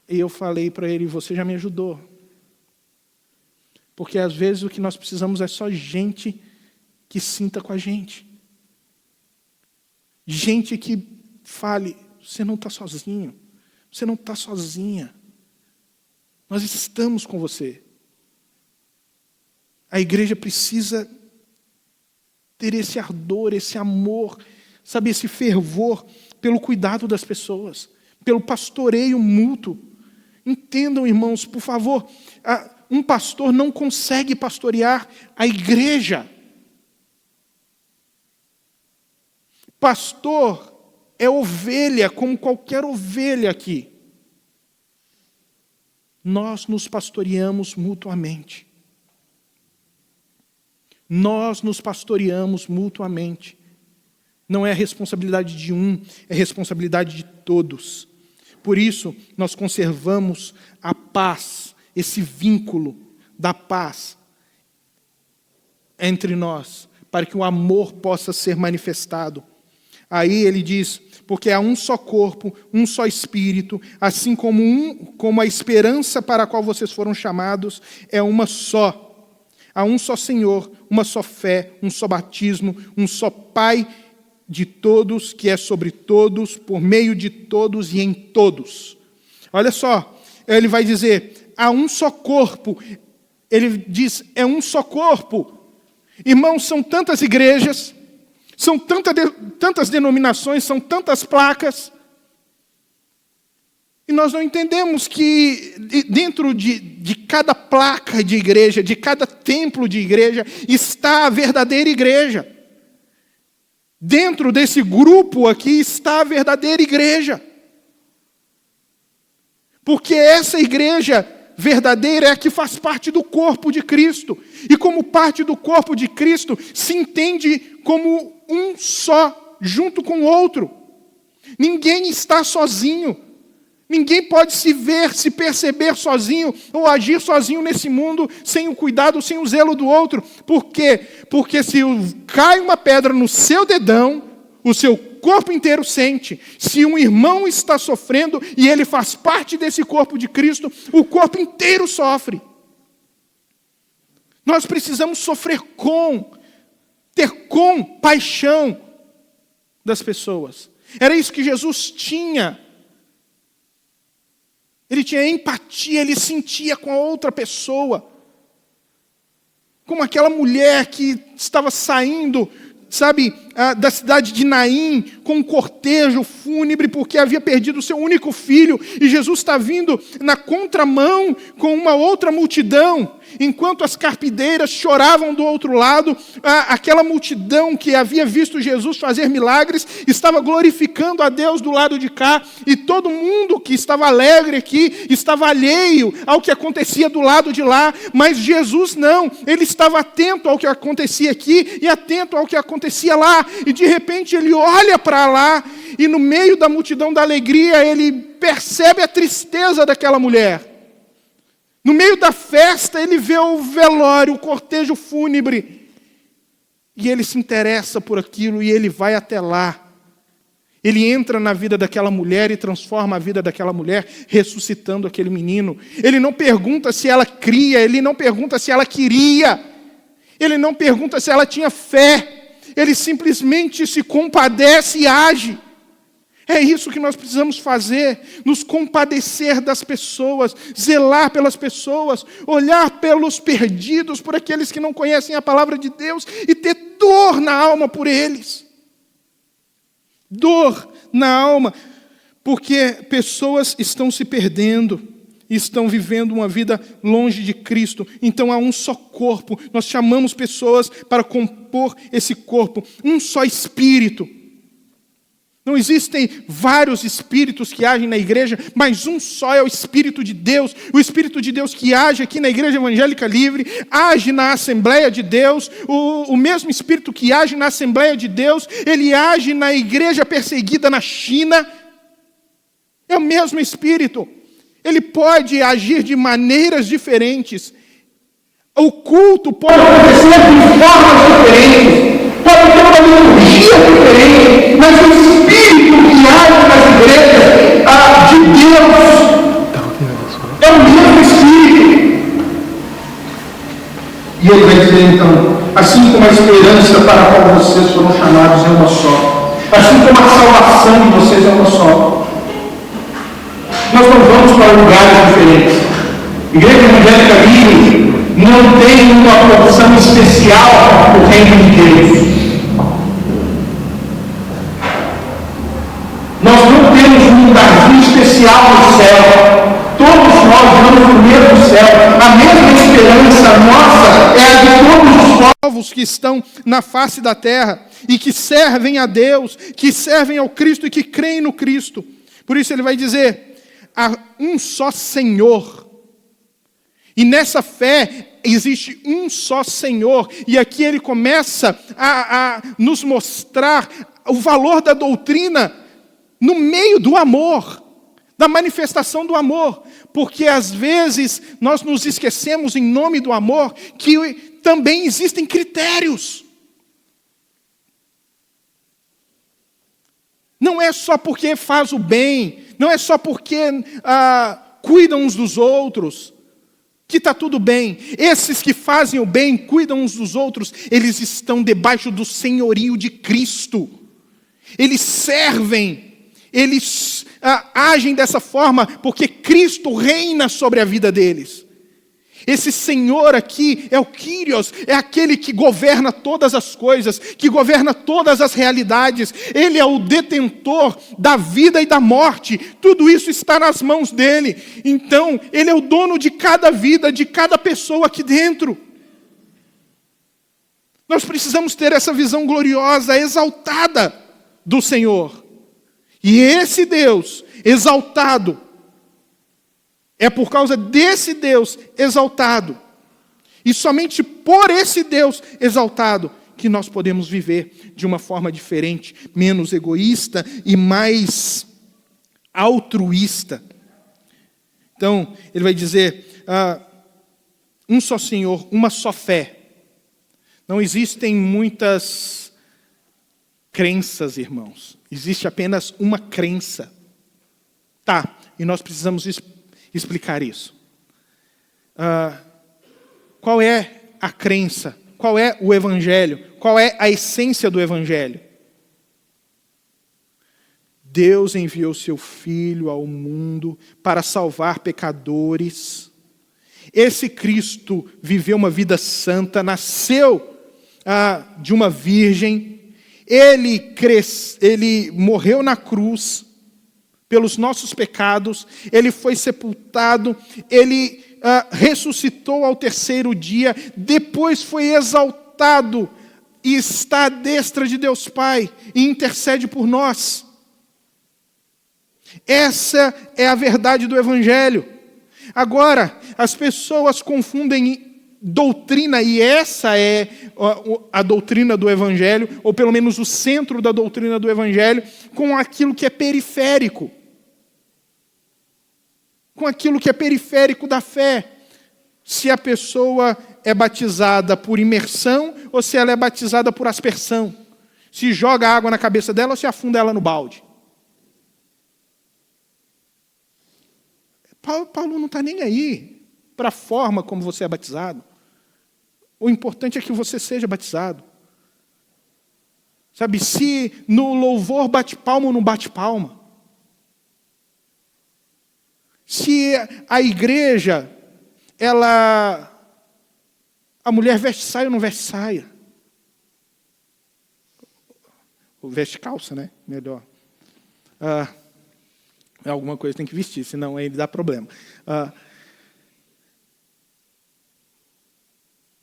E eu falei para ele: você já me ajudou. Porque às vezes o que nós precisamos é só gente que sinta com a gente. Gente que fale: você não está sozinho, você não está sozinha. Nós estamos com você. A igreja precisa ter esse ardor, esse amor, sabe, esse fervor pelo cuidado das pessoas, pelo pastoreio mútuo. Entendam, irmãos, por favor, um pastor não consegue pastorear a igreja. Pastor é ovelha, como qualquer ovelha aqui. Nós nos pastoreamos mutuamente. Nós nos pastoreamos mutuamente. Não é a responsabilidade de um, é a responsabilidade de todos. Por isso, nós conservamos a paz, esse vínculo da paz entre nós, para que o amor possa ser manifestado. Aí ele diz: porque há um só corpo, um só espírito, assim como a esperança para a qual vocês foram chamados é uma só. Há um só Senhor, uma só fé, um só batismo, um só Pai de todos, que é sobre todos, por meio de todos e em todos. Olha só, ele vai dizer: há um só corpo. Ele diz: é um só corpo. Irmãos, são tantas igrejas, são tantas denominações, são tantas placas, e nós não entendemos que dentro de cada placa de igreja, de cada templo de igreja, está a verdadeira igreja. Dentro desse grupo aqui está a verdadeira igreja. Porque essa igreja verdadeira é a que faz parte do corpo de Cristo. E como parte do corpo de Cristo, se entende como um só, junto com o outro. Ninguém está sozinho. Ninguém pode se perceber sozinho ou agir sozinho nesse mundo sem o cuidado, sem o zelo do outro. Por quê? Porque se cai uma pedra no seu dedão, o seu corpo inteiro sente. Se um irmão está sofrendo e ele faz parte desse corpo de Cristo, o corpo inteiro sofre. Nós precisamos sofrer ter compaixão das pessoas. Era isso que Jesus tinha. Ele tinha empatia, ele sentia com a outra pessoa. Como aquela mulher que estava saindo, da cidade de Naim, com um cortejo fúnebre, porque havia perdido o seu único filho, e Jesus está vindo na contramão com uma outra multidão, enquanto as carpideiras choravam do outro lado, aquela multidão que havia visto Jesus fazer milagres, estava glorificando a Deus do lado de cá, e todo mundo que estava alegre aqui, estava alheio ao que acontecia do lado de lá, mas Jesus não, ele estava atento ao que acontecia aqui, e atento ao que acontecia lá, e de repente ele olha para lá, e no meio da multidão da alegria, ele percebe a tristeza daquela mulher. No meio da festa, ele vê o velório, o cortejo fúnebre, e ele se interessa por aquilo, e ele vai até lá. Ele entra na vida daquela mulher e transforma a vida daquela mulher, ressuscitando aquele menino. Ele não pergunta se ela cria, ele não pergunta se ela queria, ele não pergunta se ela tinha fé, ele simplesmente se compadece e age. É isso que nós precisamos fazer, nos compadecer das pessoas, zelar pelas pessoas, olhar pelos perdidos, por aqueles que não conhecem a palavra de Deus e ter dor na alma por eles. Dor na alma, porque pessoas estão se perdendo, estão vivendo uma vida longe de Cristo. Então há um só corpo, nós chamamos pessoas para compor esse corpo, um só Espírito. Não existem vários espíritos que agem na igreja, mas um só é o Espírito de Deus. O Espírito de Deus que age aqui na Igreja Evangélica Livre, age na Assembleia de Deus. O mesmo Espírito que age na Assembleia de Deus, ele age na igreja perseguida na China. É o mesmo Espírito. Ele pode agir de maneiras diferentes. O culto pode acontecer de formas diferentes. Pode ter uma liturgia diferente, mas o Espírito que age nas igrejas de Deus é o mesmo Espírito. E ele vai dizer então, assim como a esperança para a qual vocês foram chamados é uma só, assim como a salvação de vocês é uma só, nós não vamos para lugares diferentes. Igreja Evangélica Livre não tem uma porção especial para o reino de Deus. Nós não temos um lugarzinho especial no céu. Todos nós vamos no mesmo céu. A mesma esperança nossa é a de todos os povos que estão na face da terra e que servem a Deus, que servem ao Cristo e que creem no Cristo. Por isso ele vai dizer, há um só Senhor. E nessa fé existe um só Senhor. E aqui ele começa a nos mostrar o valor da doutrina no meio do amor, da manifestação do amor. Porque às vezes nós nos esquecemos, em nome do amor, que também existem critérios. Não é só porque faz o bem, não é só porque cuidam uns dos outros, que está tudo bem. Esses que fazem o bem, cuidam uns dos outros, eles estão debaixo do senhorio de Cristo. Eles servem, eles agem dessa forma porque Cristo reina sobre a vida deles. Esse Senhor aqui é o Kyrios, é aquele que governa todas as coisas, que governa todas as realidades. Ele é o detentor da vida e da morte. Tudo isso está nas mãos dele. Então, ele é o dono de cada vida, de cada pessoa aqui dentro. Nós precisamos ter essa visão gloriosa, exaltada do Senhor. E esse Deus exaltado, é por causa desse Deus exaltado, e somente por esse Deus exaltado, que nós podemos viver de uma forma diferente, menos egoísta e mais altruísta. Então, ele vai dizer, um só Senhor, uma só fé. Não existem muitas crenças, irmãos. Existe apenas uma crença. Tá, e nós precisamos explicar isso. Qual é a crença? Qual é o Evangelho? Qual é a essência do Evangelho? Deus enviou seu Filho ao mundo para salvar pecadores. Esse Cristo viveu uma vida santa, nasceu de uma virgem. Ele morreu na cruz pelos nossos pecados. Ele foi sepultado. Ele ressuscitou ao terceiro dia. Depois foi exaltado e está à destra de Deus Pai e intercede por nós. Essa é a verdade do Evangelho. Agora, as pessoas confundem doutrina, e essa é a doutrina do Evangelho, ou pelo menos o centro da doutrina do Evangelho, com aquilo que é periférico. Com aquilo que é periférico da fé. Se a pessoa é batizada por imersão, ou se ela é batizada por aspersão. Se joga água na cabeça dela, ou se afunda ela no balde. Paulo não está nem aí para a forma como você é batizado. O importante é que você seja batizado. Sabe, se no louvor bate palma ou não bate palma. Se a igreja, a mulher veste saia ou não veste saia. Ou veste calça, né? Melhor. Alguma coisa tem que vestir, senão aí dá problema.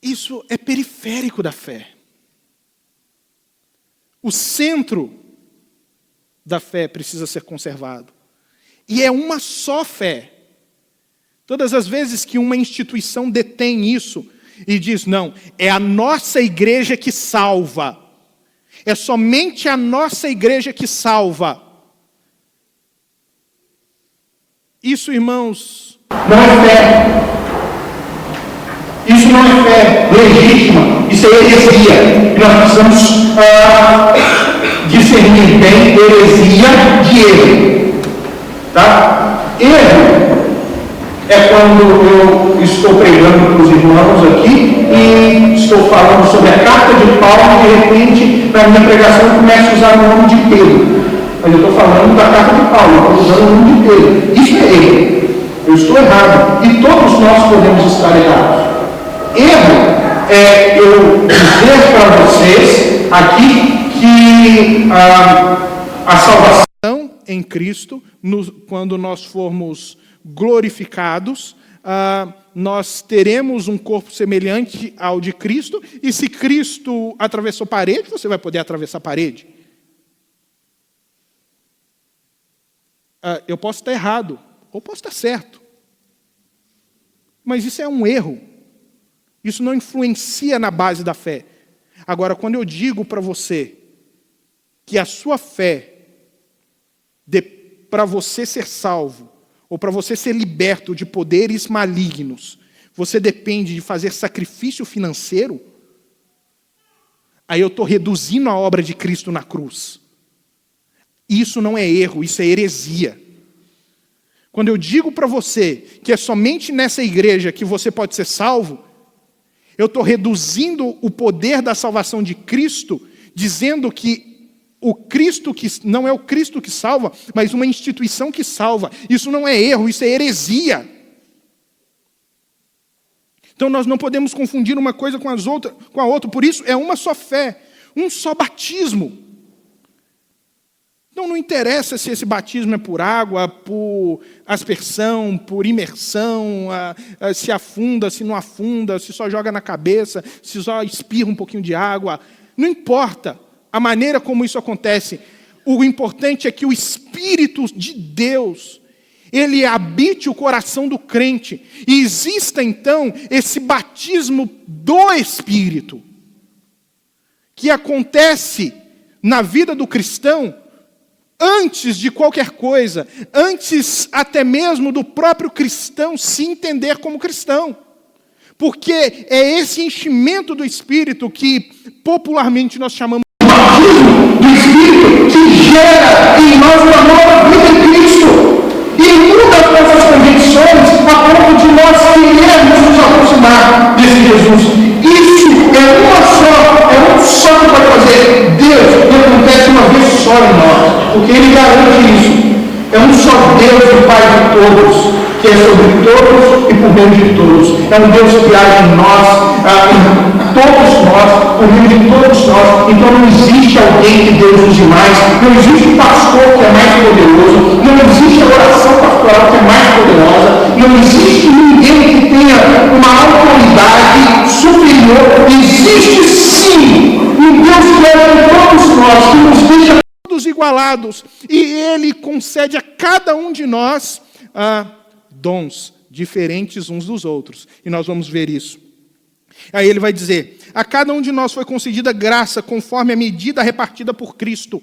Isso é periférico da fé. O centro da fé precisa ser conservado. E é uma só fé. Todas as vezes que uma instituição detém isso e diz, não, é a nossa igreja que salva. É somente a nossa igreja que salva. Isso, irmãos, não é fé. Isso não é fé legítima. Isso é heresia. E nós precisamos discernir bem heresia de erro. Tá? Erro é quando eu estou pregando para os irmãos aqui e estou falando sobre a carta de Paulo e de repente, na minha pregação, eu começo a usar o nome de Pedro. Mas eu estou falando da carta de Paulo, eu estou usando o nome de Pedro. Isso é erro. Eu estou errado. E todos nós podemos estar errados. Erro é eu dizer para vocês aqui que a salvação em Cristo, quando nós formos glorificados, nós teremos um corpo semelhante ao de Cristo, e se Cristo atravessou parede, você vai poder atravessar a parede. Eu posso estar errado, ou posso estar certo. Mas isso é um erro. Isso não influencia na base da fé. Agora, quando eu digo para você que a sua fé, para você ser salvo, ou para você ser liberto de poderes malignos, você depende de fazer sacrifício financeiro, aí eu estou reduzindo a obra de Cristo na cruz. Isso não é erro, isso é heresia. Quando eu digo para você que é somente nessa igreja que você pode ser salvo, eu estou reduzindo o poder da salvação de Cristo, dizendo que o Cristo que não é o Cristo que salva, mas uma instituição que salva. Isso não é erro, isso é heresia. Então nós não podemos confundir uma coisa com a outra, por isso é uma só fé, um só batismo. Então não interessa se esse batismo é por água, por aspersão, por imersão, se afunda, se não afunda, se só joga na cabeça, se só espirra um pouquinho de água. Não importa a maneira como isso acontece. O importante é que o Espírito de Deus, ele habite o coração do crente. E exista então esse batismo do Espírito, que acontece na vida do cristão, antes de qualquer coisa, antes até mesmo do próprio cristão se entender como cristão. Porque é esse enchimento do Espírito que popularmente nós chamamos de batismo do Espírito, que gera em nós uma nova vida em Cristo e muda as nossas convicções a ponto de nós querermos nos aproximar desse Jesus. exatamente isso. É um só Deus, o Pai de todos, que é sobre todos e por meio de todos. É um Deus que age em nós, em todos nós, por meio de todos nós. Então não existe alguém que Deus use mais, não existe um pastor que é mais poderoso, não existe a oração pastoral que é mais poderosa, não existe ninguém que tenha uma autoridade superior. Existe sim um Deus que é em todos nós, que nos deixa todos igualados, e Ele concede a cada um de nós dons diferentes uns dos outros. E nós vamos ver isso. Aí ele vai dizer: a cada um de nós foi concedida graça conforme a medida repartida por Cristo.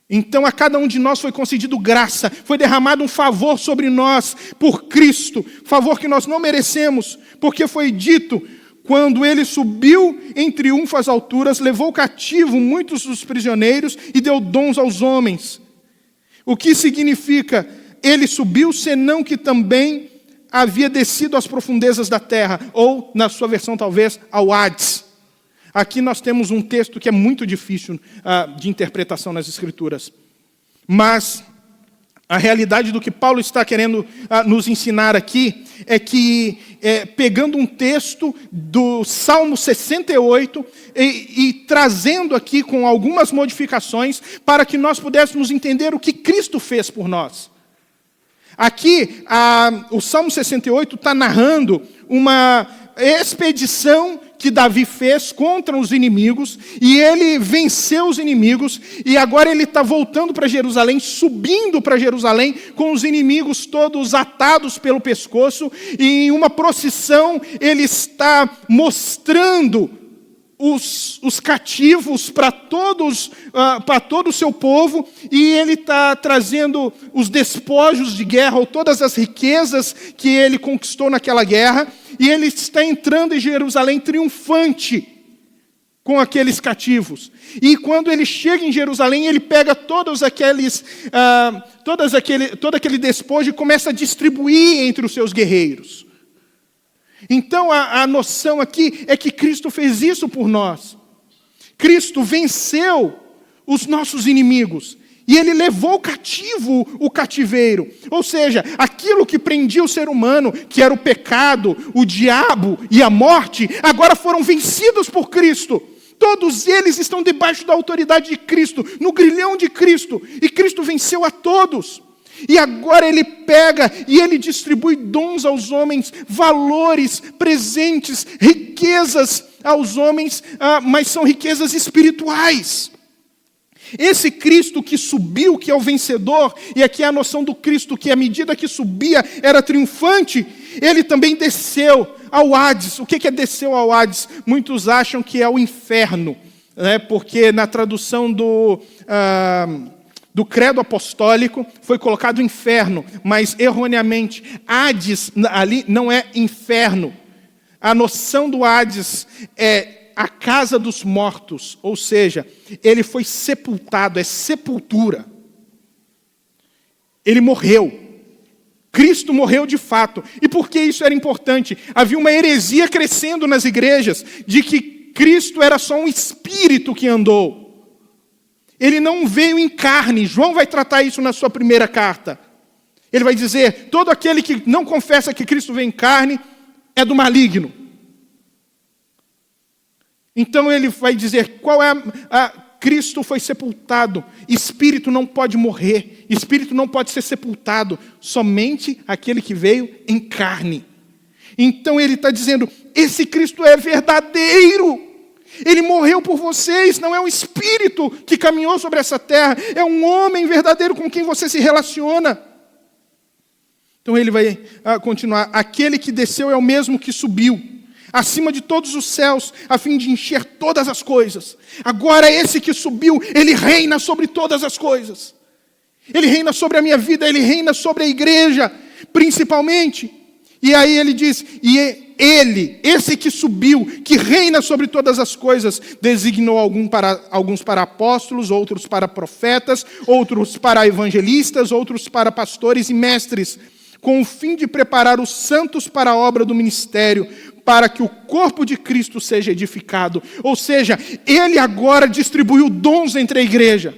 Então a cada um de nós foi concedido graça, foi derramado um favor sobre nós por Cristo, favor que nós não merecemos, porque foi dito: quando ele subiu em triunfo às alturas, levou cativo muitos dos prisioneiros e deu dons aos homens. O que significa ele subiu, senão que também havia descido às profundezas da terra, ou, na sua versão talvez, ao Hades. Aqui nós temos um texto que é muito difícil de interpretação nas Escrituras. Mas a realidade do que Paulo está querendo nos ensinar aqui é que, pegando um texto do Salmo 68 e trazendo aqui com algumas modificações para que nós pudéssemos entender o que Cristo fez por nós. Aqui, o Salmo 68 está narrando uma expedição que Davi fez contra os inimigos, e ele venceu os inimigos, e agora ele está voltando para Jerusalém, subindo para Jerusalém, com os inimigos todos atados pelo pescoço, e em uma procissão ele está mostrando os cativos para todo o seu povo, e ele está trazendo os despojos de guerra, ou todas as riquezas que ele conquistou naquela guerra, e ele está entrando em Jerusalém triunfante com aqueles cativos. E quando ele chega em Jerusalém, ele pega todo aquele despojo e começa a distribuir entre os seus guerreiros. Então a noção aqui é que Cristo fez isso por nós. Cristo venceu os nossos inimigos. E ele levou cativo o cativeiro. Ou seja, aquilo que prendia o ser humano, que era o pecado, o diabo e a morte, agora foram vencidos por Cristo. Todos eles estão debaixo da autoridade de Cristo, no grilhão de Cristo. E Cristo venceu a todos. E agora ele pega e ele distribui dons aos homens, valores, presentes, riquezas aos homens, mas são riquezas espirituais. Esse Cristo que subiu, que é o vencedor, e aqui é a noção do Cristo que à medida que subia era triunfante, ele também desceu ao Hades. O que é desceu ao Hades? Muitos acham que é o inferno, né? Porque na tradução do credo apostólico foi colocado inferno, mas erroneamente Hades ali não é inferno. A noção do Hades é a casa dos mortos, ou seja, ele foi sepultado, é sepultura. Ele morreu. Cristo morreu de fato. E por que isso era importante? Havia uma heresia crescendo nas igrejas de que Cristo era só um espírito que andou. Ele não veio em carne. João vai tratar isso na sua primeira carta. Ele vai dizer, todo aquele que não confessa que Cristo veio em carne é do maligno. Então ele vai dizer, Cristo foi sepultado, espírito não pode morrer, espírito não pode ser sepultado, somente aquele que veio em carne. Então ele está dizendo, esse Cristo é verdadeiro, ele morreu por vocês, não é um espírito que caminhou sobre essa terra, é um homem verdadeiro com quem você se relaciona. Então ele vai continuar, aquele que desceu é o mesmo que subiu, acima de todos os céus, a fim de encher todas as coisas. Agora esse que subiu, ele reina sobre todas as coisas. Ele reina sobre a minha vida, ele reina sobre a igreja, principalmente. E aí ele diz, ele, esse que subiu, que reina sobre todas as coisas, designou alguns para apóstolos, outros para profetas, outros para evangelistas, outros para pastores e mestres, com o fim de preparar os santos para a obra do ministério, para que o corpo de Cristo seja edificado. Ou seja, ele agora distribuiu dons entre a igreja.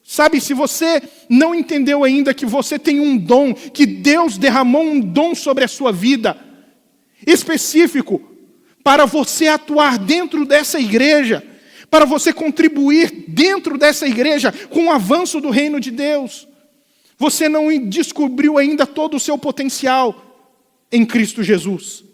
Sabe, se você não entendeu ainda que você tem um dom, que Deus derramou um dom sobre a sua vida, específico, para você atuar dentro dessa igreja, para você contribuir dentro dessa igreja com o avanço do reino de Deus. Você não descobriu ainda todo o seu potencial em Cristo Jesus.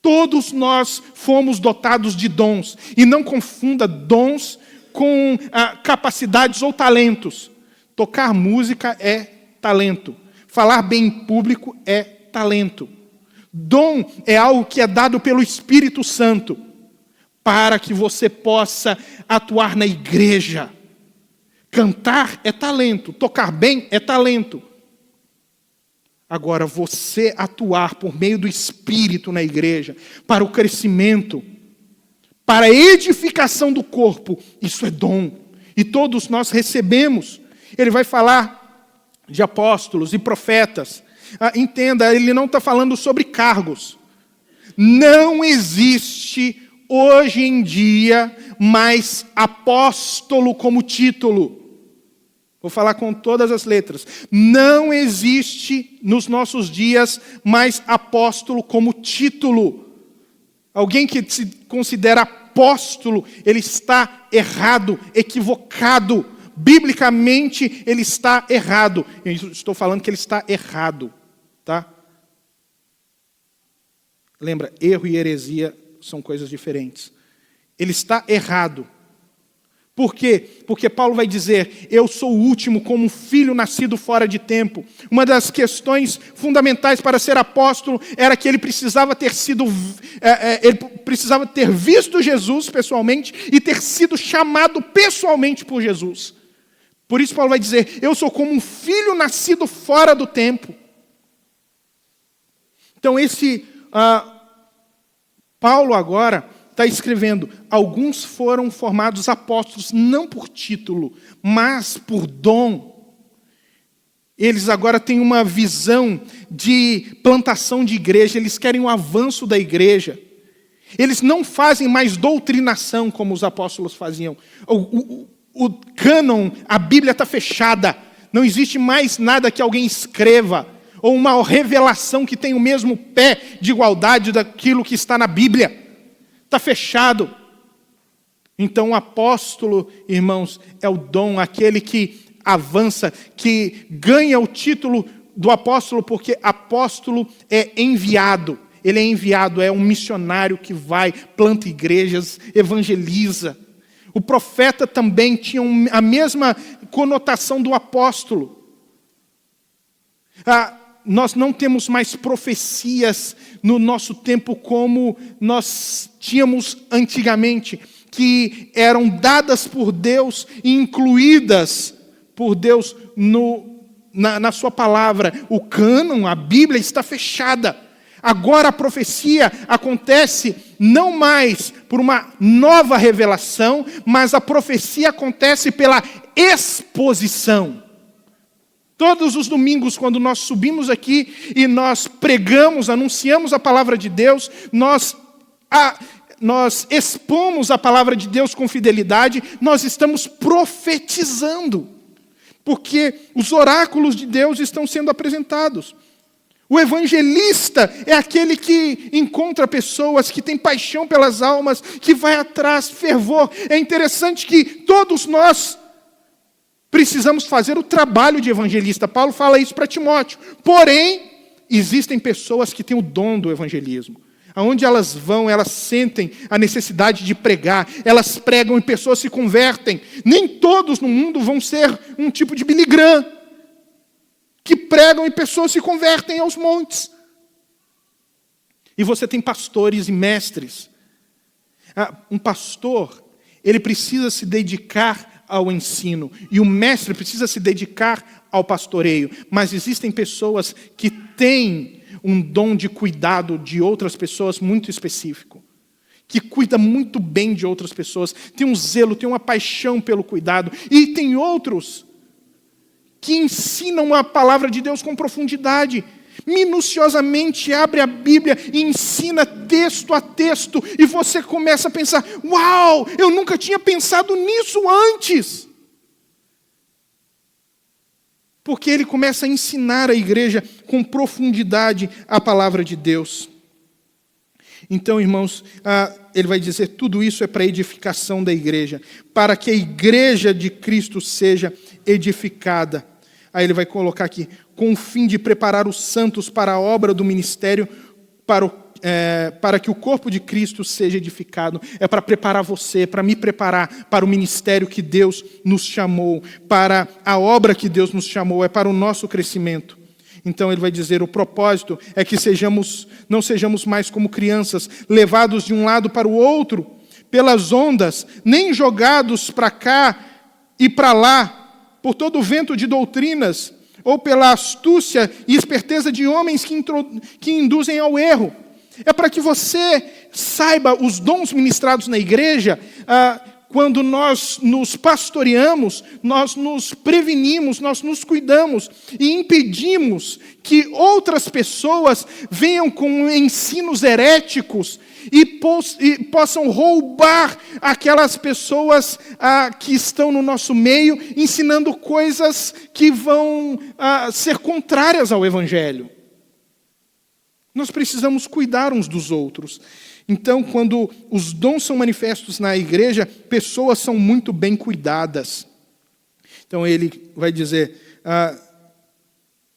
Todos nós fomos dotados de dons. E não confunda dons com capacidades ou talentos. Tocar música é talento. Falar bem em público é talento. Dom é algo que é dado pelo Espírito Santo para que você possa atuar na igreja. Cantar é talento, tocar bem é talento. Agora, você atuar por meio do Espírito na igreja, para o crescimento, para a edificação do corpo, isso é dom. E todos nós recebemos. Ele vai falar de apóstolos e profetas. Entenda, ele não está falando sobre cargos. Não existe hoje em dia mais apóstolo como título. Vou falar com todas as letras. Não existe nos nossos dias mais apóstolo como título. Alguém que se considera apóstolo, ele está errado, equivocado. Biblicamente, ele está errado. Eu estou falando que ele está errado. Tá? Lembra, erro e heresia são coisas diferentes. Ele está errado. Por quê? Porque Paulo vai dizer, eu sou o último como um filho nascido fora de tempo. Uma das questões fundamentais para ser apóstolo era que ele precisava ter visto Jesus pessoalmente e ter sido chamado pessoalmente por Jesus. Por isso Paulo vai dizer, eu sou como um filho nascido fora do tempo. Então Paulo agora está escrevendo, alguns foram formados apóstolos não por título, mas por dom. Eles agora têm uma visão de plantação de igreja, eles querem o avanço da igreja. Eles não fazem mais doutrinação como os apóstolos faziam. O cânon, a Bíblia está fechada, não existe mais nada que alguém escreva, ou uma revelação que tem o mesmo pé de igualdade daquilo que está na Bíblia. Está fechado. Então o apóstolo, irmãos, é o dom, aquele que avança, que ganha o título do apóstolo, porque apóstolo é enviado. Ele é enviado, é um missionário que vai, planta igrejas, evangeliza. O profeta também tinha a mesma conotação do apóstolo. Nós não temos mais profecias no nosso tempo como nós tínhamos antigamente, que eram dadas por Deus e incluídas por Deus na sua palavra. O cânon, a Bíblia está fechada. Agora a profecia acontece não mais por uma nova revelação, mas a profecia acontece pela exposição. Todos os domingos, quando nós subimos aqui e nós pregamos, anunciamos a palavra de Deus, nós expomos a palavra de Deus com fidelidade, nós estamos profetizando, porque os oráculos de Deus estão sendo apresentados. O evangelista é aquele que encontra pessoas, que tem paixão pelas almas, que vai atrás, fervor. É interessante que todos nós precisamos fazer o trabalho de evangelista. Paulo fala isso para Timóteo. Porém, existem pessoas que têm o dom do evangelismo. Aonde elas vão, elas sentem a necessidade de pregar. Elas pregam e pessoas se convertem. Nem todos no mundo vão ser um tipo de Billy Graham, que pregam e pessoas se convertem aos montes. E você tem pastores e mestres. Um pastor, ele precisa se dedicar ao ensino, e o mestre precisa se dedicar ao pastoreio. Mas existem pessoas que têm um dom de cuidado de outras pessoas muito específico, que cuida muito bem de outras pessoas, tem um zelo, tem uma paixão pelo cuidado, e tem outros que ensinam a palavra de Deus com profundidade, minuciosamente abre a Bíblia e ensina texto a texto, e você começa a pensar, uau, eu nunca tinha pensado nisso antes. Porque ele começa a ensinar a igreja com profundidade a palavra de Deus. Então, irmãos, ele vai dizer, tudo isso é para a edificação da igreja, para que a igreja de Cristo seja edificada. Aí ele vai colocar aqui, com o fim de preparar os santos para a obra do ministério, para que o corpo de Cristo seja edificado. É para preparar você, para me preparar para o ministério que Deus nos chamou, para a obra que Deus nos chamou, é para o nosso crescimento. Então ele vai dizer, o propósito é que não sejamos mais como crianças, levados de um lado para o outro, pelas ondas, nem jogados para cá e para lá, por todo o vento de doutrinas, ou pela astúcia e esperteza de homens que induzem ao erro. É para que você saiba os dons ministrados na igreja. Quando nós nos pastoreamos, nós nos prevenimos, nós nos cuidamos e impedimos que outras pessoas venham com ensinos heréticos e possam roubar aquelas pessoas que estão no nosso meio, ensinando coisas que vão ser contrárias ao Evangelho. Nós precisamos cuidar uns dos outros. Então, quando os dons são manifestos na igreja, pessoas são muito bem cuidadas. Então, ele vai dizer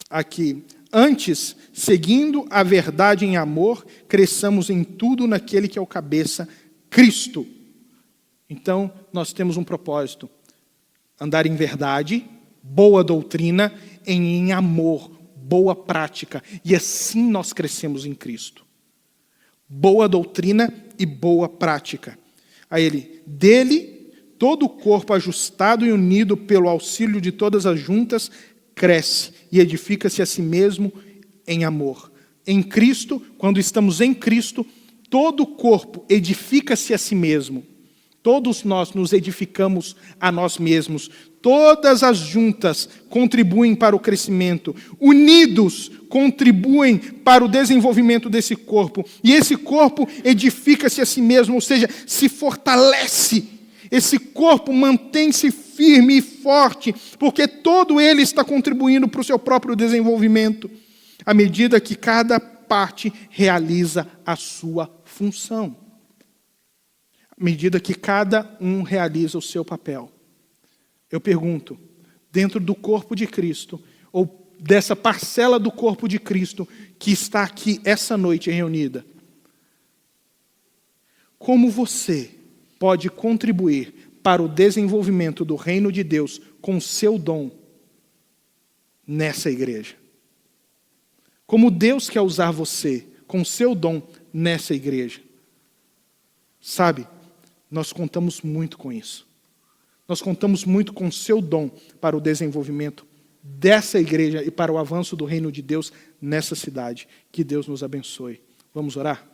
aqui, antes, seguindo a verdade em amor, cresçamos em tudo naquele que é o cabeça, Cristo. Então, nós temos um propósito, andar em verdade, boa doutrina, em amor, boa prática, e assim nós crescemos em Cristo. Boa doutrina e boa prática. Aí ele, dele, todo o corpo ajustado e unido pelo auxílio de todas as juntas, cresce e edifica-se a si mesmo em amor. Em Cristo, quando estamos em Cristo, todo o corpo edifica-se a si mesmo. Todos nós nos edificamos a nós mesmos. Todas as juntas contribuem para o crescimento. Unidos, contribuem para o desenvolvimento desse corpo. E esse corpo edifica-se a si mesmo, ou seja, se fortalece. Esse corpo mantém-se firme e forte, porque todo ele está contribuindo para o seu próprio desenvolvimento, à medida que cada parte realiza a sua função. À medida que cada um realiza o seu papel. Eu pergunto, dentro do corpo de Cristo, ou dessa parcela do corpo de Cristo que está aqui essa noite reunida, como você pode contribuir para o desenvolvimento do reino de Deus com o seu dom nessa igreja? Como Deus quer usar você com o seu dom nessa igreja? Sabe, nós contamos muito com isso. Nós contamos muito com o seu dom para o desenvolvimento dessa igreja e para o avanço do reino de Deus nessa cidade. Que Deus nos abençoe. Vamos orar?